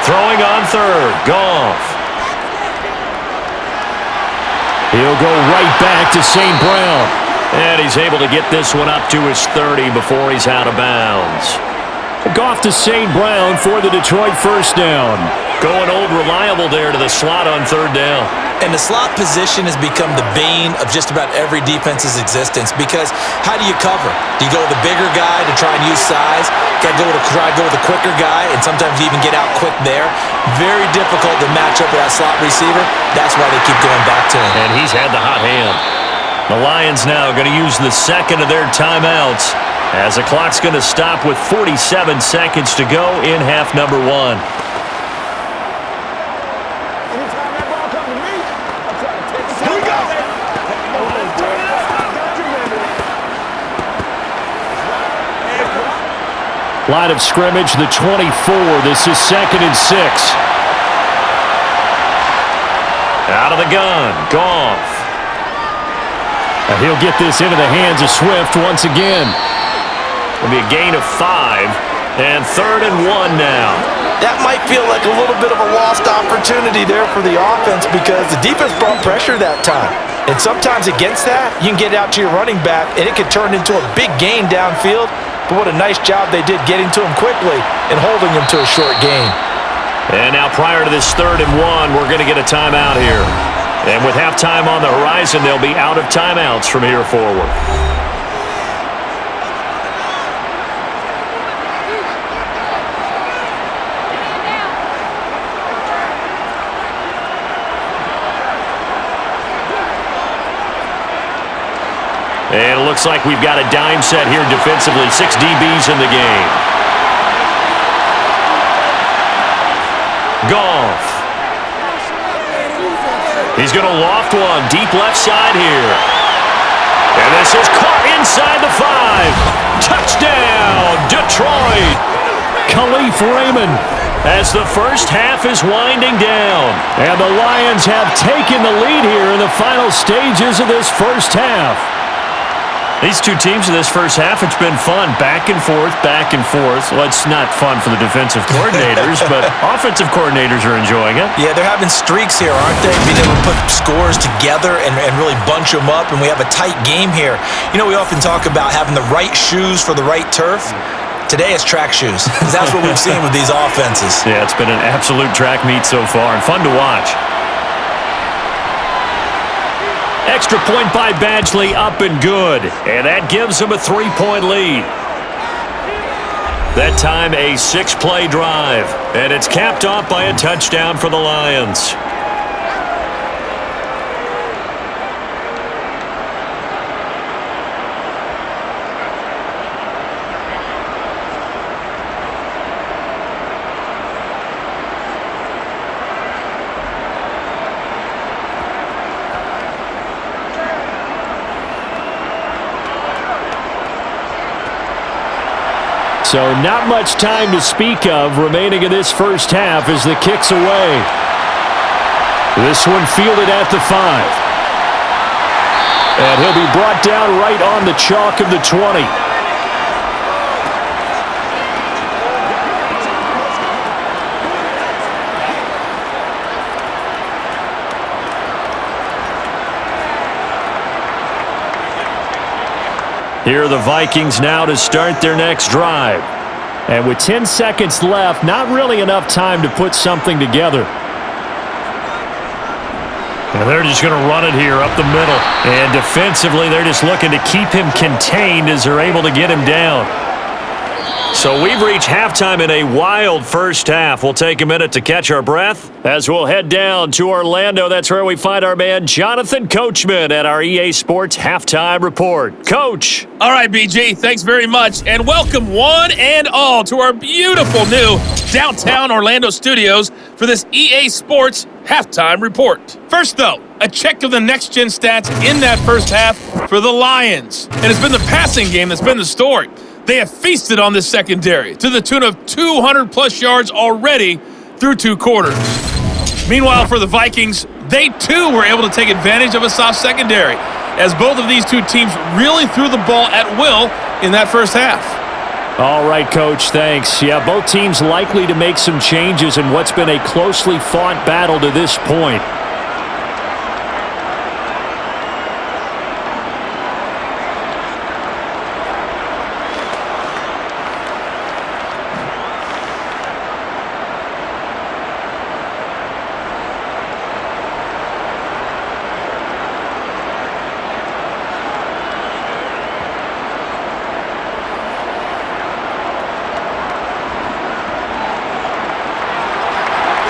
[SPEAKER 2] Throwing on 3rd, Goff. He'll go right back to St. Brown. And he's able to get this one up to his 30 before he's out of bounds. Goff to St. Brown for the Detroit first down. Going old reliable there to the slot on 3rd down.
[SPEAKER 3] And the slot position has become the bane of just about every defense's existence because how do you cover? Do you go with the bigger guy to try and use size? Got to try to go with the quicker guy, and sometimes you even get out quick there. Very difficult to match up with that slot receiver. That's why they keep going back to him.
[SPEAKER 2] And he's had the hot hand. The Lions now going to use the second of their timeouts as the clock's going to stop with 47 seconds to go in half number one.
[SPEAKER 4] Anytime that ball comes to me, I'm trying to take it. Here we go. Turn it up. Got you, baby.
[SPEAKER 2] Line of scrimmage, the 24. This is 2nd and 6. Out of the gun, Goff. And he'll get this into the hands of Swift once again. It'll be a gain of 5, and 3rd and 1 now.
[SPEAKER 3] That might feel like a little bit of a lost opportunity there for the offense because the defense brought pressure that time. And sometimes against that, you can get out to your running back, and it can turn into a big gain downfield. But what a nice job they did getting to him quickly and holding him to a short gain.
[SPEAKER 2] And now prior to this 3rd and 1, we're going to get a timeout here. And with halftime on the horizon, they'll be out of timeouts from here forward. And it looks like we've got a dime set here defensively. 6 DBs in the game. Goff. He's going to loft one deep left side here. And this is caught inside the 5. Touchdown, Detroit. Khalif Raymond as the first half is winding down. And the Lions have taken the lead here in the final stages of this first half. These two teams in this first half, it's been fun. Back and forth, back and forth. Well, it's not fun for the defensive coordinators, but offensive coordinators are enjoying it.
[SPEAKER 3] Yeah, they're having streaks here, aren't they? Being able to put scores together and really bunch them up, and we have a tight game here. You know, we often talk about having the right shoes for the right turf. Today it's track shoes, because that's what we've seen with these offenses.
[SPEAKER 2] Yeah, it's been an absolute track meet so far, and fun to watch. Extra point by Badgley, up and good. And that gives them a 3-point lead. That time a 6-play drive. And it's capped off by a touchdown for the Lions. So not much time to speak of remaining in this first half as the kick's away. This one fielded at the 5. And he'll be brought down right on the chalk of the 20. Here are the Vikings now to start their next drive. And with 10 seconds left, not really enough time to put something together. And they're just going to run it here up the middle. And defensively, they're just looking to keep him contained as they're able to get him down. So we've reached halftime in a wild first half. We'll take a minute to catch our breath as we'll head down to Orlando. That's where we find our man Jonathan Coachman at our EA Sports Halftime Report. Coach.
[SPEAKER 5] All right, BG, thanks very much. And welcome one and all to our beautiful new downtown Orlando studios for this EA Sports Halftime Report. First, though, a check of the next-gen stats in that first half for the Lions. And it's been the passing game that's been the story. They have feasted on this secondary to the tune of 200-plus yards already through 2 quarters. Meanwhile, for the Vikings, they too were able to take advantage of a soft secondary, as both of these two teams really threw the ball at will in that first half.
[SPEAKER 2] All right, Coach, thanks. Yeah, both teams likely to make some changes in what's been a closely fought battle to this point.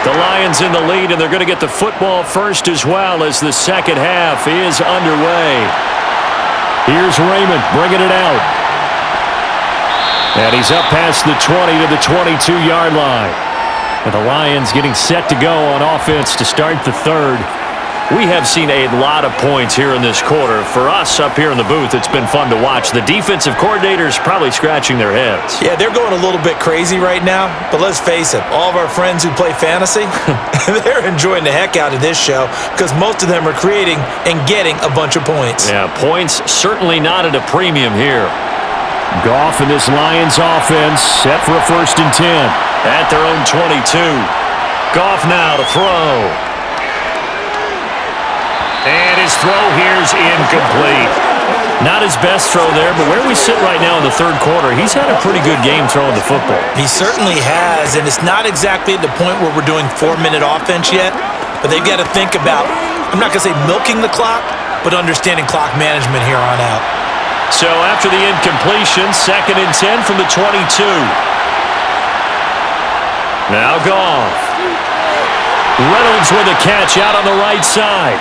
[SPEAKER 2] The Lions in the lead, and they're going to get the football first as well as the second half is underway. Here's Raymond bringing it out. And he's up past the 20 to the 22-yard line. And the Lions getting set to go on offense to start the third. We have seen a lot of points here in this quarter. For us up here in the booth, it's been fun to watch. The defensive coordinators probably scratching their heads.
[SPEAKER 3] Yeah, they're going a little bit crazy right now. But let's face it, all of our friends who play fantasy, they're enjoying the heck out of this show because most of them are creating and getting a bunch of points.
[SPEAKER 2] Yeah, points certainly not at a premium here. Goff in this Lions offense set for a 1st and 10 at their own 22. Goff now to throw. And his throw here's incomplete. Not his best throw there, but where we sit right now in the third quarter, he's had a pretty good game throwing the football.
[SPEAKER 3] He certainly has, and it's not exactly at the point where we're doing 4-minute offense yet, but they've got to think about, I'm not going to say milking the clock, but understanding clock management here on out.
[SPEAKER 2] So after the incompletion, 2nd and 10 from the 22. Now Goff. Reynolds with a catch out on the right side.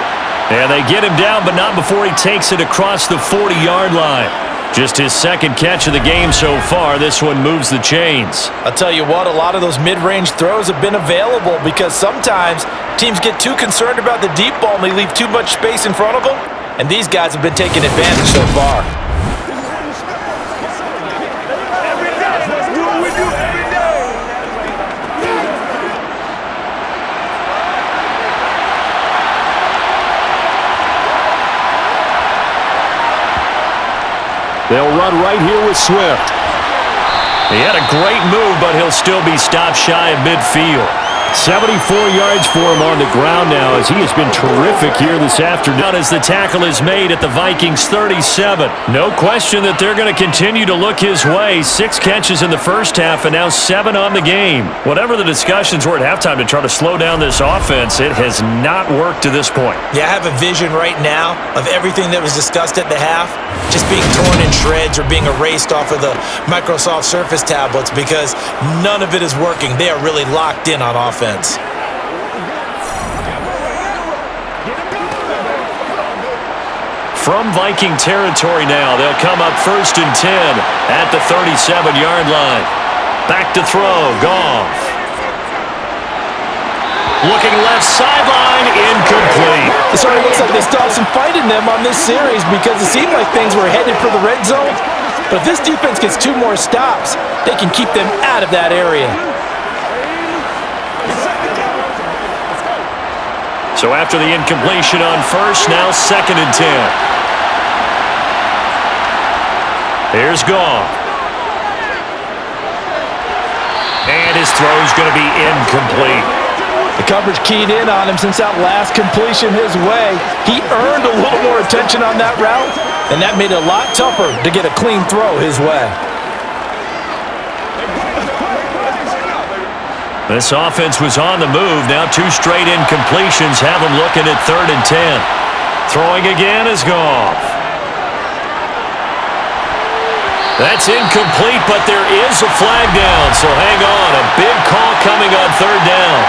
[SPEAKER 2] And they get him down, but not before he takes it across the 40-yard line. Just his 2nd catch of the game so far. This one moves the chains.
[SPEAKER 3] I'll tell you what, a lot of those mid-range throws have been available because sometimes teams get too concerned about the deep ball and they leave too much space in front of them. And these guys have been taking advantage so far.
[SPEAKER 2] They'll run right here with Swift. He had a great move, but he'll still be stopped shy of midfield. 74 yards for him on the ground now as he has been terrific here this afternoon as the tackle is made at the Vikings 37. No question that they're going to continue to look his way. 6 catches in the first half and now 7 on the game. Whatever the discussions were at halftime to try to slow down this offense, it has not worked to this point.
[SPEAKER 3] Yeah, I have a vision right now of everything that was discussed at the half just being torn in shreds or being erased off of the Microsoft Surface tablets because none of it is working. They are really locked in on offense.
[SPEAKER 2] From Viking territory now, they'll come up 1st and 10 at the 37-yard line. Back to throw, Goff. Looking left sideline, incomplete.
[SPEAKER 3] It sort of looks like they still have some fight in them on this series because it seemed like things were headed for the red zone. But if this defense gets 2 more stops, they can keep them out of that area.
[SPEAKER 2] So after the incompletion on 1st, now 2nd and 10. Here's Goff. And his throw's going to be incomplete.
[SPEAKER 3] The coverage keyed in on him since that last completion his way. He earned a little more attention on that route, and that made it a lot tougher to get a clean throw his way.
[SPEAKER 2] This offense was on the move. Now 2 straight incompletions have them looking at 3rd and 10. Throwing again is Goff. That's incomplete, but there is a flag down, so hang on. A big call coming on 3rd down.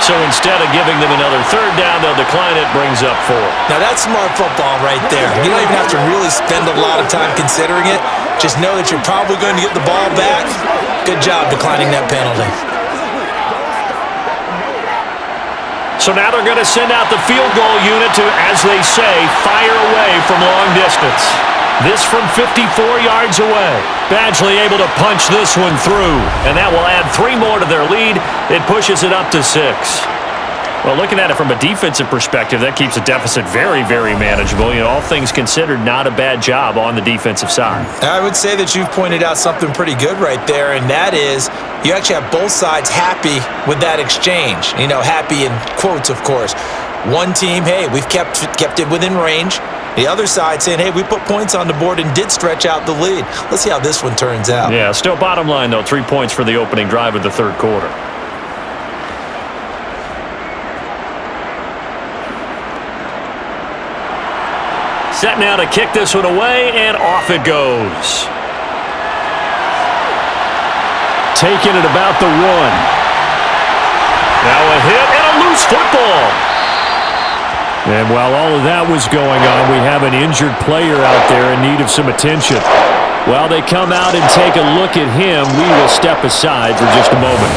[SPEAKER 2] So instead of giving them another 3rd down, they'll decline it, brings up 4.
[SPEAKER 3] Now that's smart football right there. You don't even have to really spend a lot of time considering it. Just know that you're probably going to get the ball back. Good job declining that penalty.
[SPEAKER 2] So now they're going to send out the field goal unit to, as they say, fire away from long distance. This from 54 yards away. Badgley able to punch this one through, and that will add 3 more to their lead. It pushes it up to 6. Well, looking at it from a defensive perspective, that keeps the deficit very, very manageable. You know, all things considered, not a bad job on the defensive side.
[SPEAKER 3] I would say that you've pointed out something pretty good right there, and that is you actually have both sides happy with that exchange. You know, happy in quotes, of course. One team, hey, we've kept it within range. The other side saying, hey, we put points on the board and did stretch out the lead. Let's see how this one turns out.
[SPEAKER 2] Yeah, still bottom line, though, 3 points for the opening drive of the third quarter. Set now to kick this one away, and off it goes. Taking it about the 1. Now a hit and a loose football. And while all of that was going on, we have an injured player out there in need of some attention. While they come out and take a look at him, we will step aside for just a moment.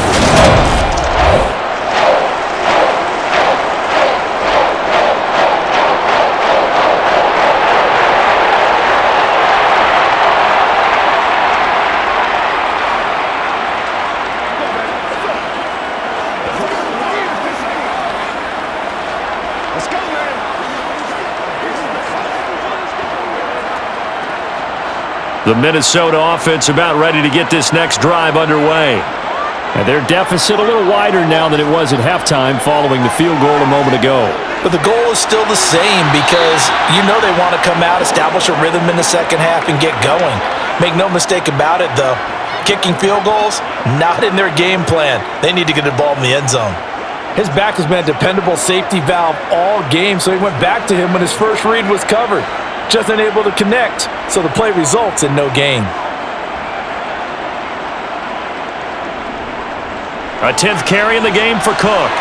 [SPEAKER 2] The Minnesota offense about ready to get this next drive underway. And their deficit a little wider now than it was at halftime following the field goal a moment ago.
[SPEAKER 3] But the goal is still the same because you know they want to come out, establish a rhythm in the second half, and get going. Make no mistake about it, though. Kicking field goals, not in their game plan. They need to get the ball in the end zone.
[SPEAKER 6] His back has been a dependable safety valve all game, so he went back to him when his first read was covered. Just unable to connect, so the play results in no gain.
[SPEAKER 2] A 10th carry in the game for Cook.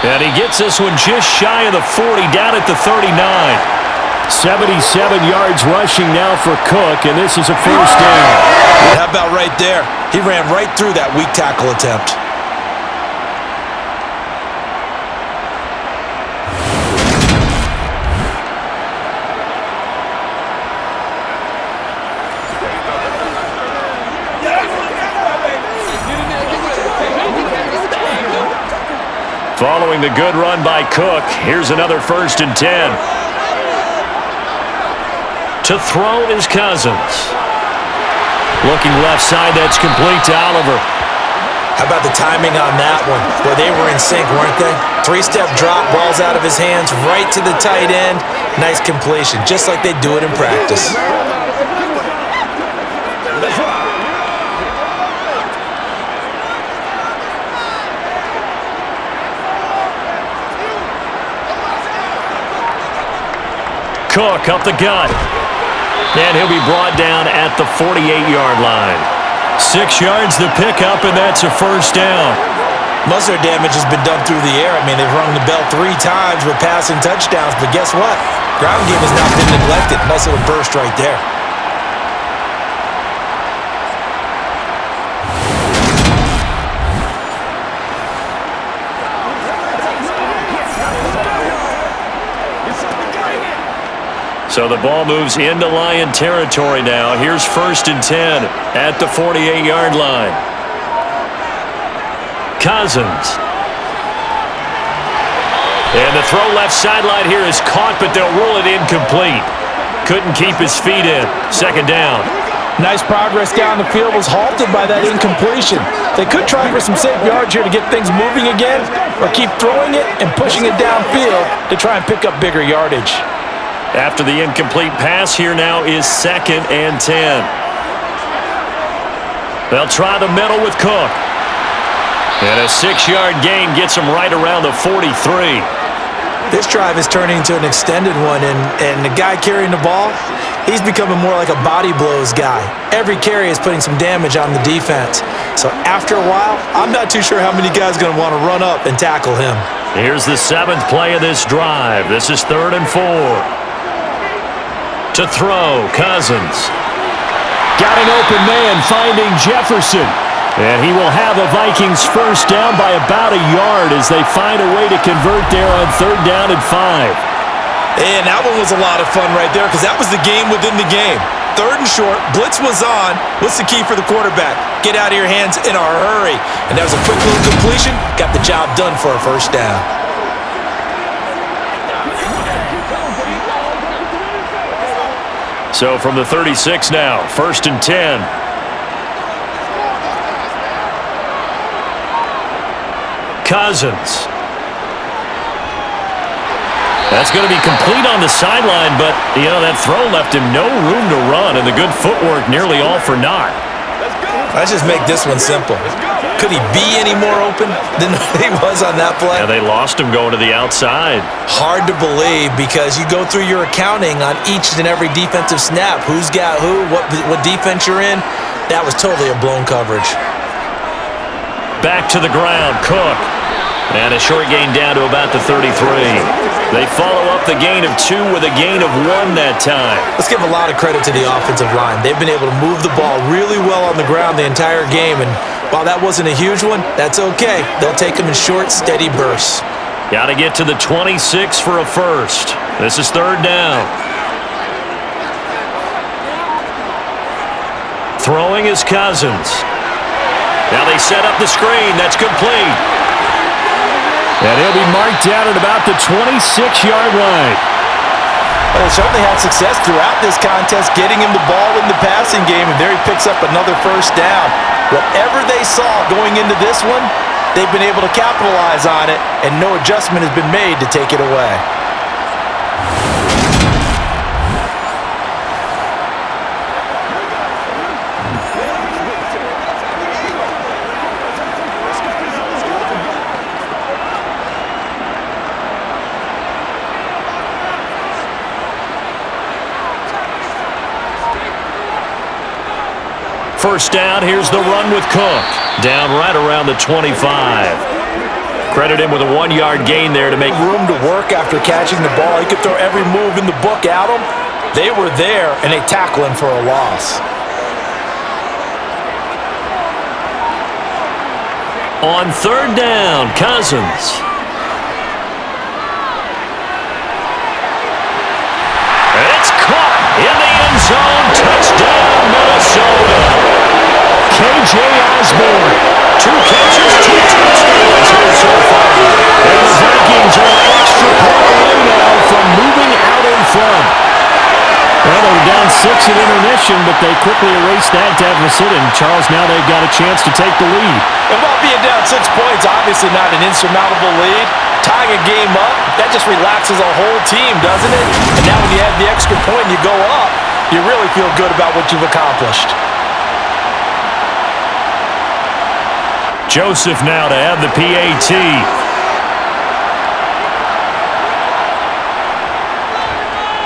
[SPEAKER 2] And he gets this one just shy of the 40, down at the 39. 77 yards rushing now for Cook, and this is a first down.
[SPEAKER 3] How about right there? He ran right through that weak tackle attempt.
[SPEAKER 2] Following the good run by Cook, here's another 1st and 10. To throw is Cousins. Looking left side, that's complete to Oliver.
[SPEAKER 3] How about the timing on that one? Boy, they were in sync, weren't they? 3-step drop, ball's out of his hands, right to the tight end. Nice completion, just like they do it in practice.
[SPEAKER 2] Cook up the gut. And he'll be brought down at the 48-yard line. 6 yards to pick up, and that's a first down.
[SPEAKER 3] Most of their damage has been done through the air. I mean, they've rung the bell 3 times with passing touchdowns, but guess what? Ground game has not been neglected. Nice little burst right there.
[SPEAKER 2] So the ball moves into Lion territory now. Here's 1st and 10 at the 48-yard line. Cousins. And the throw left sideline here is caught, but they'll rule it incomplete. Couldn't keep his feet in. 2nd down.
[SPEAKER 6] Nice progress down the field was halted by that incompletion. They could try for some safe yards here to get things moving again, or keep throwing it and pushing it downfield to try and pick up bigger yardage.
[SPEAKER 2] After the incomplete pass, here now is 2nd and 10. They'll try the middle with Cook. And a 6-yard gain gets him right around the 43.
[SPEAKER 3] This drive is turning into an extended one, and the guy carrying the ball, he's becoming more like a body blows guy. Every carry is putting some damage on the defense. So after a while, I'm not too sure how many guys are going to want to run up and tackle him.
[SPEAKER 2] Here's the 7th play of this drive. This is 3rd and 4. To throw, Cousins. Got an open man finding Jefferson. And he will have a Vikings first down by about a yard as they find a way to convert there on 3rd down and 5.
[SPEAKER 3] And that one was a lot of fun right there because that was the game within the game. 3rd and short, blitz was on. What's the key for the quarterback? Get out of your hands in a hurry. And that was a quick little completion. Got the job done for a first down.
[SPEAKER 2] So from the 36 now, 1st and 10. Cousins. That's going to be complete on the sideline, but, you know, that throw left him no room to run, and the good footwork nearly all for naught.
[SPEAKER 3] Let's just make this one simple. Could he be any more open than he was on that play?
[SPEAKER 2] Yeah, they lost him going to the outside.
[SPEAKER 3] Hard to believe because you go through your accounting on each and every defensive snap. Who's got who, what defense you're in. That was totally a blown coverage.
[SPEAKER 2] Back to the ground, Cook. And a short gain down to about the 33. They follow up the gain of 2 with a gain of 1 that time.
[SPEAKER 3] Let's give a lot of credit to the offensive line. They've been able to move the ball really well on the ground the entire game, and while that wasn't a huge one, that's okay. They'll take them in short, steady bursts.
[SPEAKER 2] Got to get to the 26 for a first. This is 3rd down. Throwing is Cousins. Now they set up the screen. That's complete. And he'll be marked down at about the 26-yard line.
[SPEAKER 3] Well, they certainly had success throughout this contest, getting him the ball in the passing game, and there he picks up another first down. Whatever they saw going into this one, they've been able to capitalize on it, and no adjustment has been made to take it away.
[SPEAKER 2] First down, here's the run with Cook. Down right around the 25. Credit him with a 1-yard gain there to make
[SPEAKER 3] room to work after catching the ball. He could throw every move in the book at him. They were there, and they tackle him for a loss.
[SPEAKER 2] On 3rd down, Cousins. It's caught in the end zone. Touchdown, Minnesota. K.J. Osborne, 2 catches, 2 touchdowns here so far. And the Vikings are an extra point away now from moving out in front. Well, they were down 6 at intermission, but they quickly erased that deficit, and Charles, now they've got a chance to take the lead.
[SPEAKER 3] And while being down 6 points, obviously not an insurmountable lead, tying a game up, that just relaxes a whole team, doesn't it? And now when you have the extra point and you go up, you really feel good about what you've accomplished.
[SPEAKER 2] Joseph now to have the PAT.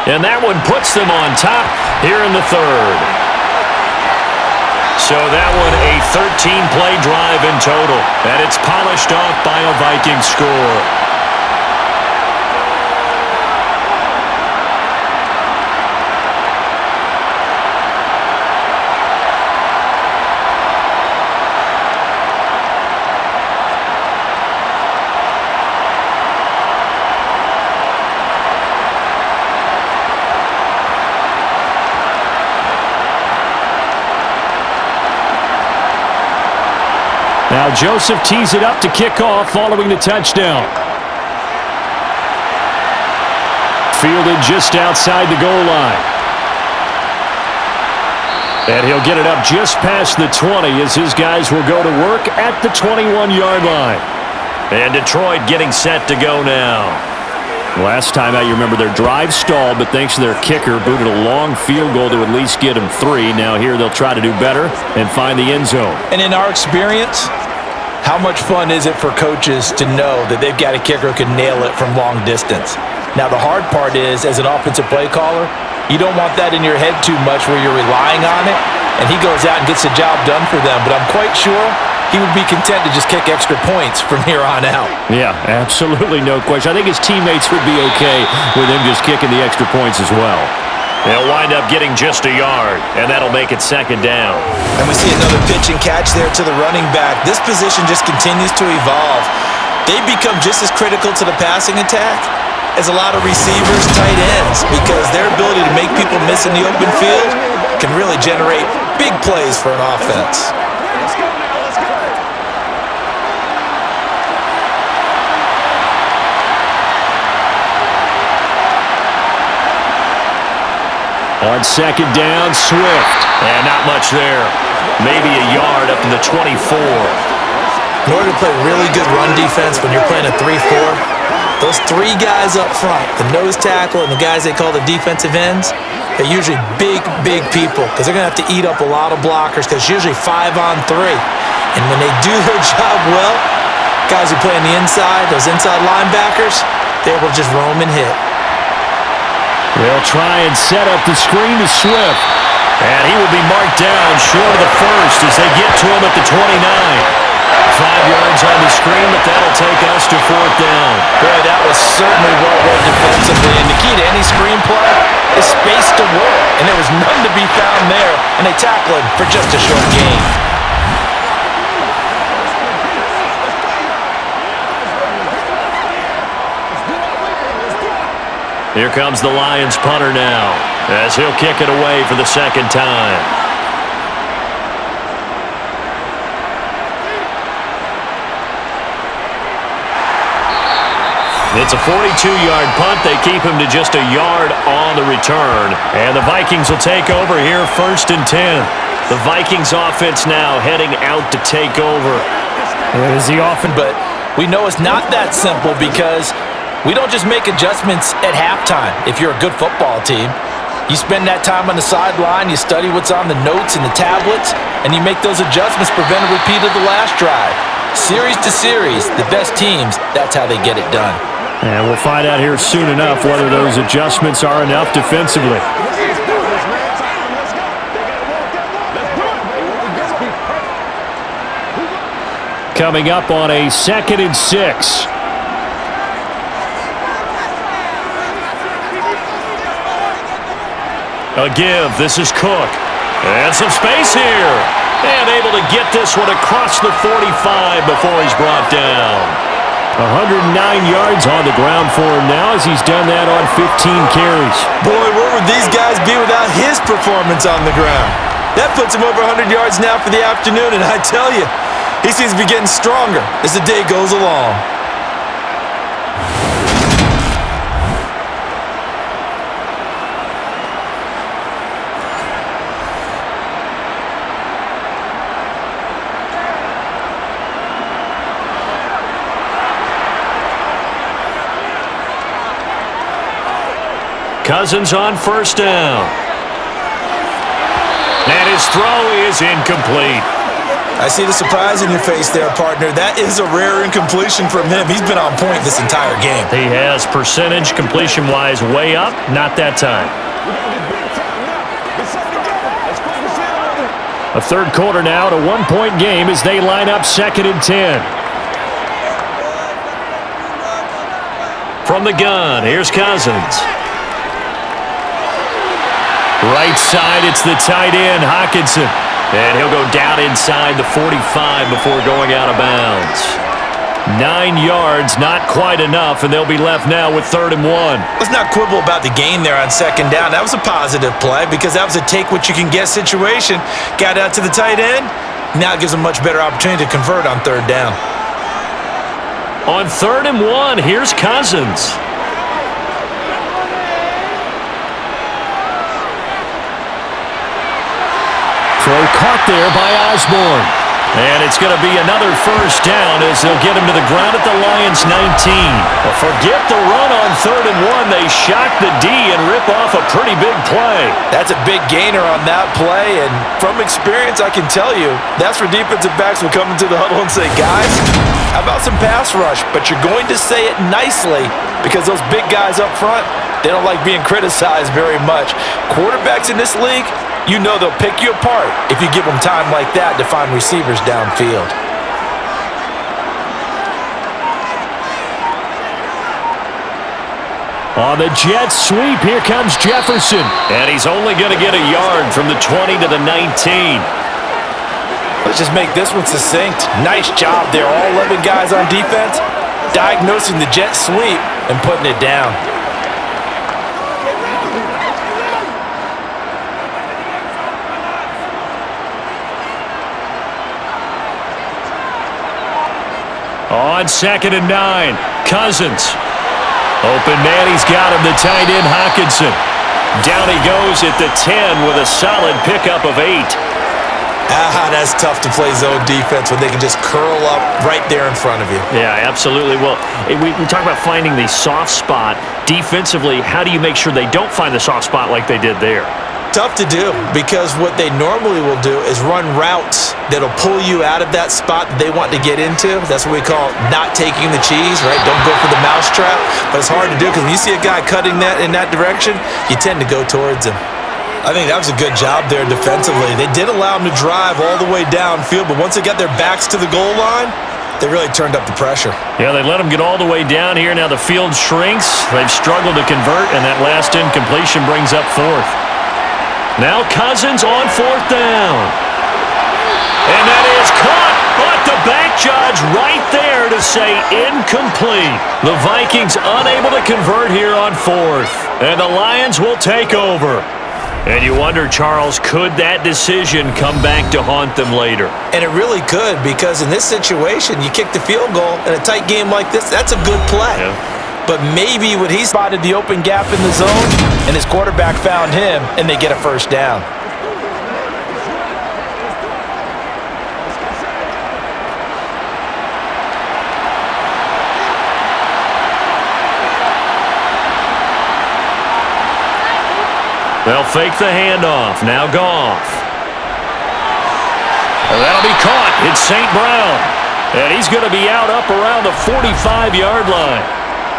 [SPEAKER 2] And that one puts them on top here in the 3rd. So that one a 13-play drive in total. And it's polished off by a Vikings score. Now Joseph tees it up to kick off following the touchdown. Fielded just outside the goal line. And he'll get it up just past the 20 as his guys will go to work at the 21-yard line. And Detroit getting set to go now. Last time out, you remember their drive stalled, but thanks to their kicker, booted a long field goal to at least get them 3. Now here they'll try to do better and find the end zone.
[SPEAKER 3] And in our experience, how much fun is it for coaches to know that they've got a kicker who can nail it from long distance? Now the hard part is, as an offensive play caller, you don't want that in your head too much where you're relying on it, and he goes out and gets the job done for them. But I'm quite sure he would be content to just kick extra points from here on out.
[SPEAKER 2] Yeah, absolutely no question. I think his teammates would be okay with him just kicking the extra points as well. They'll wind up getting just a yard, and that'll make it 2nd down.
[SPEAKER 3] And we see another pitch and catch there to the running back. This position just continues to evolve. They become just as critical to the passing attack as a lot of receivers, tight ends, because their ability to make people miss in the open field can really generate big plays for an offense.
[SPEAKER 2] On 2nd down, Swift. And not much there. Maybe a yard up to the 24.
[SPEAKER 3] In order to play really good run defense when you're playing a 3-4, those 3 guys up front, the nose tackle and the guys they call the defensive ends, they're usually big, big people because they're going to have to eat up a lot of blockers because it's usually 5 on 3. And when they do their job well, guys who play on the inside, those inside linebackers, they're able to just roam and hit.
[SPEAKER 2] They'll try and set up the screen to Swift. And he will be marked down short of the first as they get to him at the 29. 5 yards on the screen, but that'll take us to 4th down.
[SPEAKER 3] Boy, that was certainly well read defensively, and the key to any screenplay is space to work, and there was none to be found there, and they tackle him for just a short gain.
[SPEAKER 2] Here comes the Lions punter now, as he'll kick it away for the 2nd time. It's a 42-yard punt. They keep him to just a yard on the return. And the Vikings will take over here 1st and 10. The Vikings offense now heading out to take over.
[SPEAKER 6] It is the offense,
[SPEAKER 3] But we know it's not that simple because we don't just make adjustments at halftime. If you're a good football team, you spend that time on the sideline, you study what's on the notes and the tablets, and you make those adjustments, prevent a repeat of the last drive. Series to series, the best teams, that's how they get it done.
[SPEAKER 2] And we'll find out here soon enough whether those adjustments are enough defensively. Coming up on a 2nd and 6. A give. This is Cook. And some space here. And able to get this one across the 45 before he's brought down. 109 yards on the ground for him now as he's done that on 15 carries.
[SPEAKER 3] Boy, where would these guys be without his performance on the ground? That puts him over 100 yards now for the afternoon, and I tell you, he seems to be getting stronger as the day goes along.
[SPEAKER 2] Cousins on 1st down. And his throw is incomplete.
[SPEAKER 3] I see the surprise in your face there, partner. That is a rare incompletion from him. He's been on point this entire game.
[SPEAKER 2] He has percentage completion-wise way up. Not that time. A 3rd quarter now to 1-point game as they line up 2nd and 10. From the gun, here's Cousins. Right side, it's the tight end, Hockenson. And he'll go down inside the 45 before going out of bounds. 9 yards, not quite enough, and they'll be left now with 3rd and 1.
[SPEAKER 3] Let's not quibble about the gain there on 2nd down. That was a positive play because that was a take-what-you-can-get situation. Got out to the tight end. Now it gives a much better opportunity to convert on 3rd down.
[SPEAKER 2] On 3rd and 1, here's Cousins. Throw caught there by Osborne. And it's going to be another 1st down as they'll get him to the ground at the Lions' 19. Well, forget the run on 3rd and 1. They shock the D and rip off a pretty big play.
[SPEAKER 3] That's a big gainer on that play, and from experience, I can tell you, that's where defensive backs will come into the huddle and say, guys, how about some pass rush? But you're going to say it nicely because those big guys up front, they don't like being criticized very much. Quarterbacks in this league, you know they'll pick you apart if you give them time like that to find receivers downfield.
[SPEAKER 2] On the jet sweep, here comes Jefferson. And he's only going to get a yard from the 20 to the 19.
[SPEAKER 3] Let's just make this one succinct. Nice job there, all 11 guys on defense, diagnosing the jet sweep and putting it down.
[SPEAKER 2] On 2nd and 9, Cousins. Open man, he's got him, the tight end, Hockenson. Down he goes at the 10 with a solid pickup of 8.
[SPEAKER 3] That's tough to play zone defense when they can just curl up right there in front of you.
[SPEAKER 2] Yeah, absolutely. Well, we talk about finding the soft spot. Defensively, how do you make sure they don't find the soft spot like they did there?
[SPEAKER 3] Tough to do because what they normally will do is run routes that'll pull you out of that spot that they want to get into. That's what we call not taking the cheese, right? Don't go for the mousetrap. But it's hard to do because when you see a guy cutting that in that direction, you tend to go towards him. I think that was a good job there defensively. They did allow them to drive all the way downfield, but once they got their backs to the goal line, they really turned up the pressure.
[SPEAKER 2] Yeah, they let them get all the way down here. Now the field shrinks. They've struggled to convert, and that last incompletion brings up fourth. Now Cousins on fourth down. And that is caught, but the back judge right there to say incomplete. The Vikings unable to convert here on fourth, and the Lions will take over. And you wonder, Charles, could that decision come back to haunt them later?
[SPEAKER 3] And it really could, because in this situation, you kick the field goal in a tight game like this, that's a good play.
[SPEAKER 2] Yeah.
[SPEAKER 3] But maybe when he spotted the open gap in the zone and his quarterback found him, and they get a first down.
[SPEAKER 2] They'll fake the handoff. Now Goff. That'll be caught. It's St. Brown. And he's going to be out up around the 45-yard line.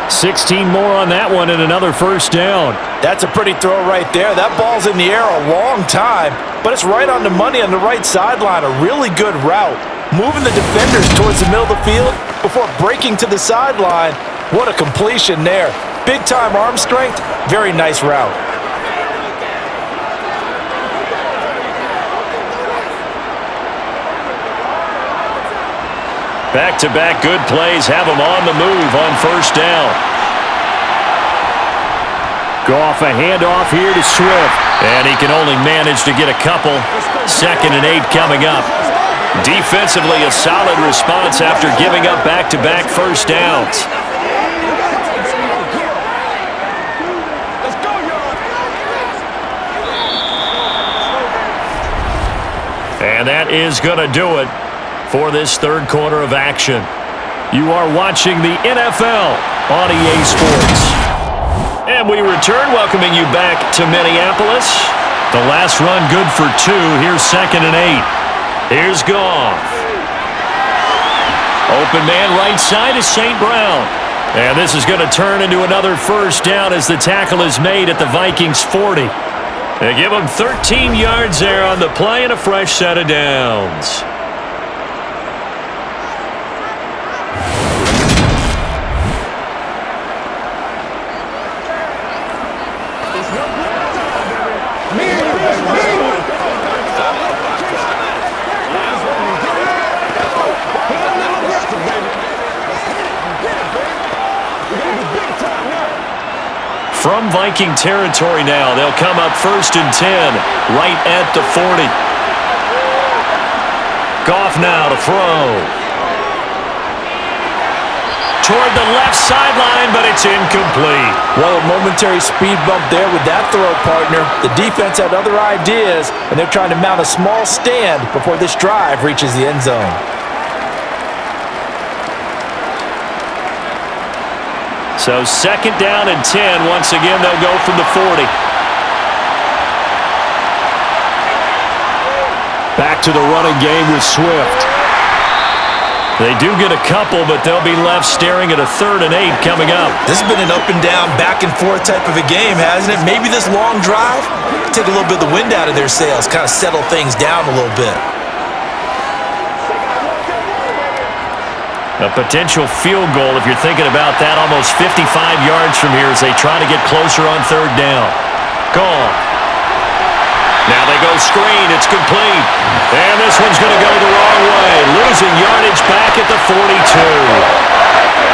[SPEAKER 2] 16 more on that one and another first down.
[SPEAKER 3] That's a pretty throw right there. That ball's in the air a long time, but it's right on the money on the right sideline. A really good route. Moving the defenders towards the middle of the field before breaking to the sideline. What a completion there. Big-time arm strength. Very nice route.
[SPEAKER 2] Back-to-back good plays have them on the move on first down. Goff a handoff here to Swift. And he can only manage to get a couple. 2nd and 8 coming up. Defensively, a solid response after giving up back-to-back first downs. And that is going to do it for this third quarter of action. You are watching the NFL on EA Sports. And we return, welcoming you back to Minneapolis. The last run good for 2. Here's 2nd and 8. Here's Goff. Open man right side is St. Brown. And this is going to turn into another first down as the tackle is made at the Vikings 40. They give them 13 yards there on the play and a fresh set of downs. From Viking territory now, they'll come up 1st and 10, right at the 40. Goff now to throw. Toward the left sideline, but it's incomplete.
[SPEAKER 3] Well, a momentary speed bump there with that throw, partner. The defense had other ideas, and they're trying to mount a small stand before this drive reaches the end zone.
[SPEAKER 2] So 2nd down and 10. Once again, they'll go from the 40. Back to the running game with Swift. They do get a couple, but they'll be left staring at a 3rd and 8 coming up.
[SPEAKER 3] This has been an up and down, back and forth type of a game, hasn't it? Maybe this long drive take a little bit of the wind out of their sails, kind of settle things down a little bit.
[SPEAKER 2] A potential field goal, if you're thinking about that, almost 55 yards from here as they try to get closer on 3rd down. Gone. Now they go screen. It's complete. And this one's going to go the wrong way. Losing yardage back at the 42.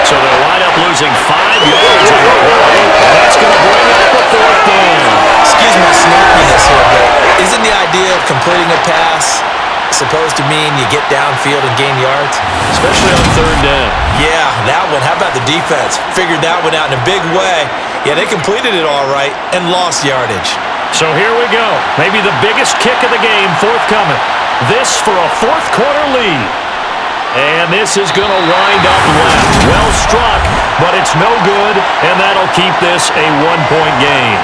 [SPEAKER 2] So they'll wind up losing 5 yards on the play. That's going to bring up the 4th down.
[SPEAKER 3] Excuse my snarkiness here, but isn't the idea of completing a pass supposed to mean you get downfield and gain yards?
[SPEAKER 2] Especially on 3rd down.
[SPEAKER 3] Yeah, that one. How about the defense? Figured that one out in a big way. Yeah, they completed it all right and lost yardage.
[SPEAKER 2] So here we go. Maybe the biggest kick of the game forthcoming. This for a 4th quarter lead. And this is going to wind up left. Well struck, but it's no good, and that'll keep this a 1-point game.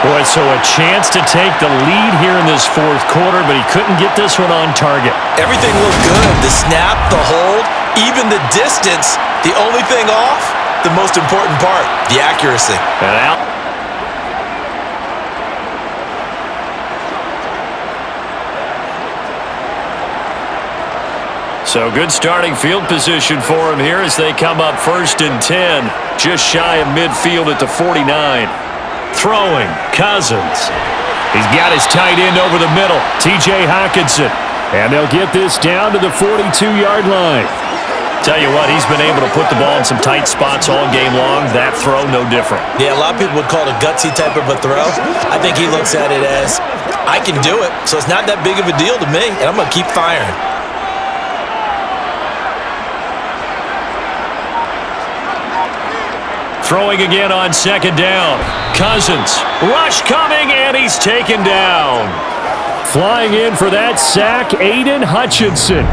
[SPEAKER 2] Boy, so a chance to take the lead here in this 4th quarter, but he couldn't get this one on target.
[SPEAKER 3] Everything looked good. The snap, the hold, even the distance. The only thing off, the most important part, the accuracy.
[SPEAKER 2] And out. So good starting field position for him here as they come up 1st and 10, just shy of midfield at the 49. Throwing, Cousins. He's got his tight end over the middle, T.J. Hockenson. And they'll get this down to the 42-yard line. Tell you what, he's been able to put the ball in some tight spots all game long. That throw, no different.
[SPEAKER 3] Yeah, a lot of people would call it a gutsy type of a throw. I think he looks at it as, I can do it, so it's not that big of a deal to me, and I'm going to keep firing.
[SPEAKER 2] Throwing again on 2nd down. Cousins, rush coming, and he's taken down. Flying in for that sack, Aiden Hutchinson.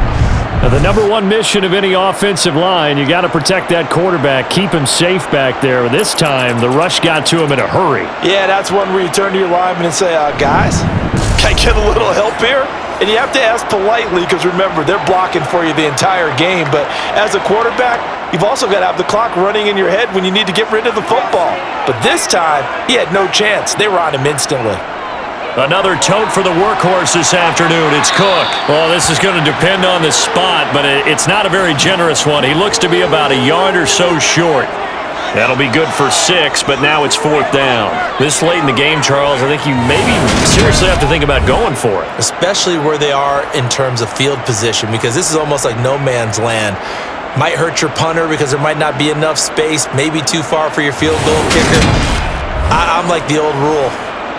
[SPEAKER 2] Now, the number one mission of any offensive line, you got to protect that quarterback, keep him safe back there. This time, the rush got to him in a hurry.
[SPEAKER 6] Yeah, that's one where you turn to your lineman and say, guys, can I get a little help here? And you have to ask politely because, remember, they're blocking for you the entire game. But as a quarterback, you've also got to have the clock running in your head when you need to get rid of the football. But this time, he had no chance. They were on him instantly.
[SPEAKER 2] Another tote for the workhorse this afternoon. It's Cook. Well, this is going to depend on the spot, but it's not a very generous one. He looks to be about a yard or so short. That'll be good for 6, but now it's 4th down. This late in the game, Charles, I think you maybe seriously have to think about going for it.
[SPEAKER 3] Especially where they are in terms of field position, because this is almost like no man's land. Might hurt your punter because there might not be enough space, maybe too far for your field goal kicker. I'm like the old rule.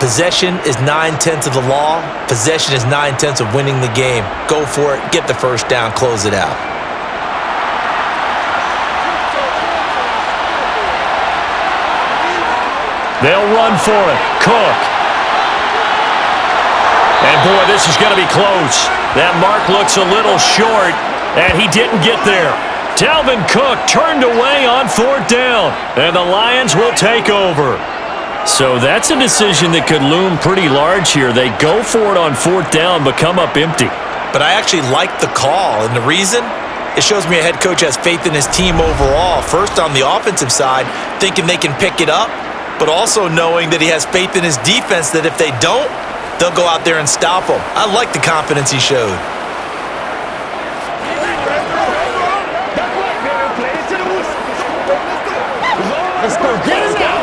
[SPEAKER 3] Possession is 9/10 of the law. Possession is 9/10 of winning the game. Go for it. Get the first down. Close it out.
[SPEAKER 2] They'll run for it. Cook. And boy, this is going to be close. That mark looks a little short, and he didn't get there. Dalvin Cook turned away on 4th down, and the Lions will take over. So that's a decision that could loom pretty large here. They go for it on 4th down, but come up empty.
[SPEAKER 3] But I actually like the call, and the reason? It shows me a head coach has faith in his team overall. First, on the offensive side, thinking they can pick it up, but also knowing that he has faith in his defense that if they don't, they'll go out there and stop them. I like the confidence he showed.
[SPEAKER 4] Let's go. Get it down.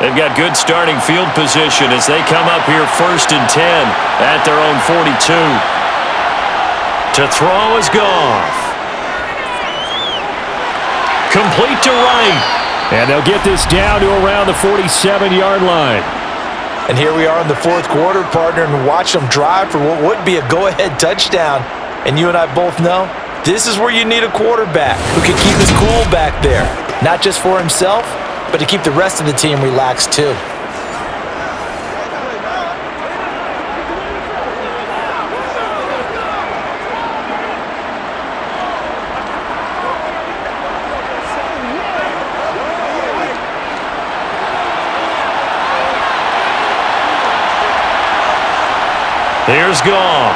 [SPEAKER 2] They've got good starting field position as they come up here 1st and 10 at their own 42. To throw is Goff. Complete to Wright. And they'll get this down to around the 47-yard line.
[SPEAKER 6] And here we are in the 4th quarter, partner, and watch them drive for what would be a go-ahead touchdown. And you and I both know this is where you need a quarterback who can keep his cool back there, not just for himself, but to keep the rest of the team relaxed too.
[SPEAKER 2] Here's Goff.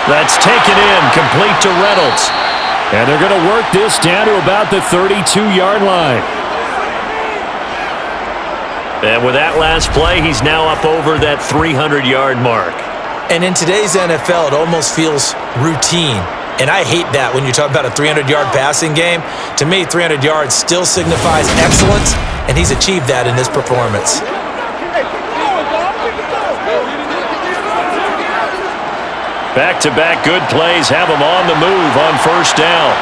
[SPEAKER 2] That's taken in, complete to Reynolds. And they're going to work this down to about the 32-yard line. And with that last play, he's now up over that 300-yard mark.
[SPEAKER 3] And in today's NFL, it almost feels routine. And I hate that when you talk about a 300-yard passing game. To me, 300 yards still signifies excellence, and he's achieved that in this performance.
[SPEAKER 2] Back-to-back good plays have him on the move on 1st down.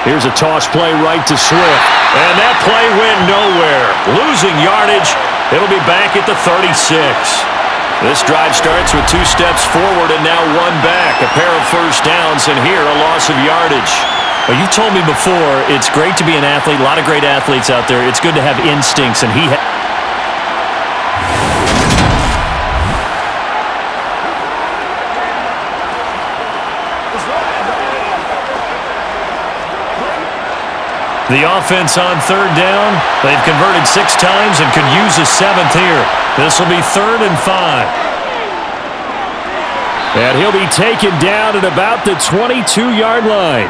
[SPEAKER 2] Here's a toss play right to Swift. And that play went nowhere. Losing yardage. It'll be back at the 36. This drive starts with 2 steps forward and now 1 back. A pair of first downs, and here a loss of yardage. Well, you told me before, it's great to be an athlete. A lot of great athletes out there. It's good to have instincts, and he The offense on 3rd down. They've converted 6 times and could use a 7th here. This will be 3rd and 5. And he'll be taken down at about the 22-yard line.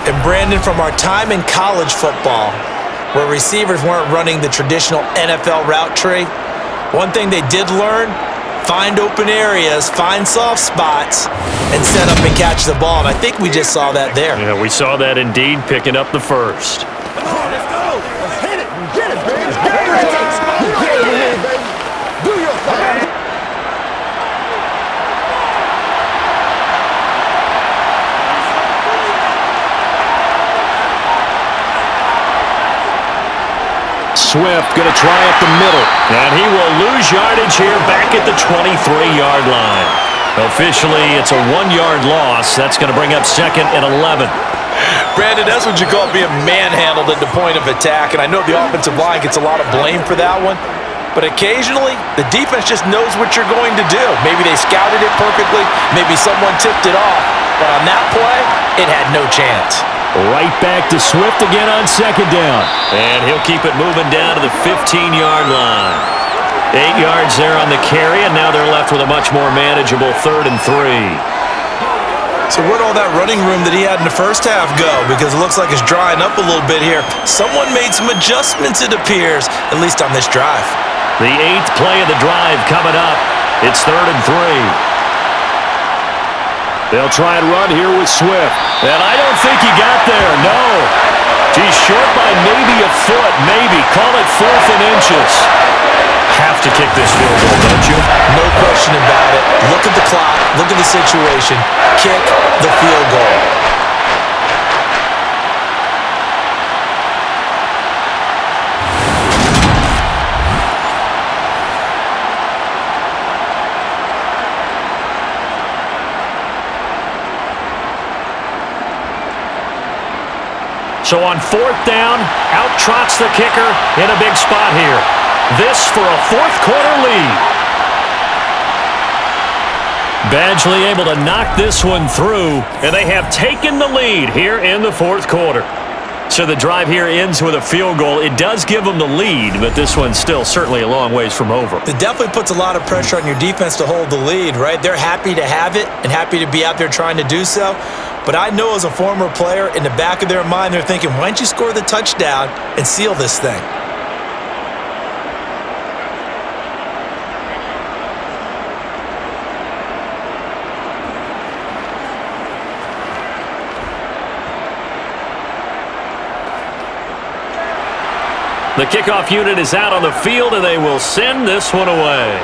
[SPEAKER 3] And Brandon, from our time in college football, where receivers weren't running the traditional NFL route tree, one thing they did learn, find open areas, find soft spots, and set up and catch the ball. And I think we just saw that there.
[SPEAKER 2] Yeah, we saw that indeed, picking up the first.
[SPEAKER 4] Come on, let's go. Let's hit it. Get it, baby. Get it. Get it, baby. Do your thing.
[SPEAKER 2] Swift going to try up the middle, and he will lose yardage here back at the 23-yard line. Officially, it's a 1-yard loss. That's going to bring up 2nd and 11.
[SPEAKER 3] Brandon, that's what you call being manhandled at the point of attack, and I know the offensive line gets a lot of blame for that one, but occasionally the defense just knows what you're going to do. Maybe they scouted it perfectly, maybe someone tipped it off, but on that play, it had no chance.
[SPEAKER 2] Right back to Swift again on 2nd down. And he'll keep it moving down to the 15-yard line. 8 yards there on the carry, and now they're left with a much more manageable 3rd and 3.
[SPEAKER 3] So where'd all that running room that he had in the first half go? Because it looks like it's drying up a little bit here. Someone made some adjustments, it appears, at least on this drive.
[SPEAKER 2] The 8th play of the drive coming up. It's 3rd and 3. They'll try and run here with Swift. And I don't think he got there, no. He's short by maybe a foot, maybe. Call it 4th and inches. Have to kick this field goal, don't you?
[SPEAKER 3] No question about it. Look at the clock. Look at the situation. Kick the field goal.
[SPEAKER 2] So on 4th down, out trots the kicker in a big spot here. This for a 4th quarter lead. Badgley able to knock this one through, and they have taken the lead here in the 4th quarter. So the drive here ends with a field goal. It does give them the lead, but this one's still certainly a long ways from over.
[SPEAKER 3] It definitely puts a lot of pressure on your defense to hold the lead, right? They're happy to have it and happy to be out there trying to do so. But I know as a former player, in the back of their mind, they're thinking, why don't you score the touchdown and seal this thing?
[SPEAKER 2] The kickoff unit is out on the field, and they will send this one away.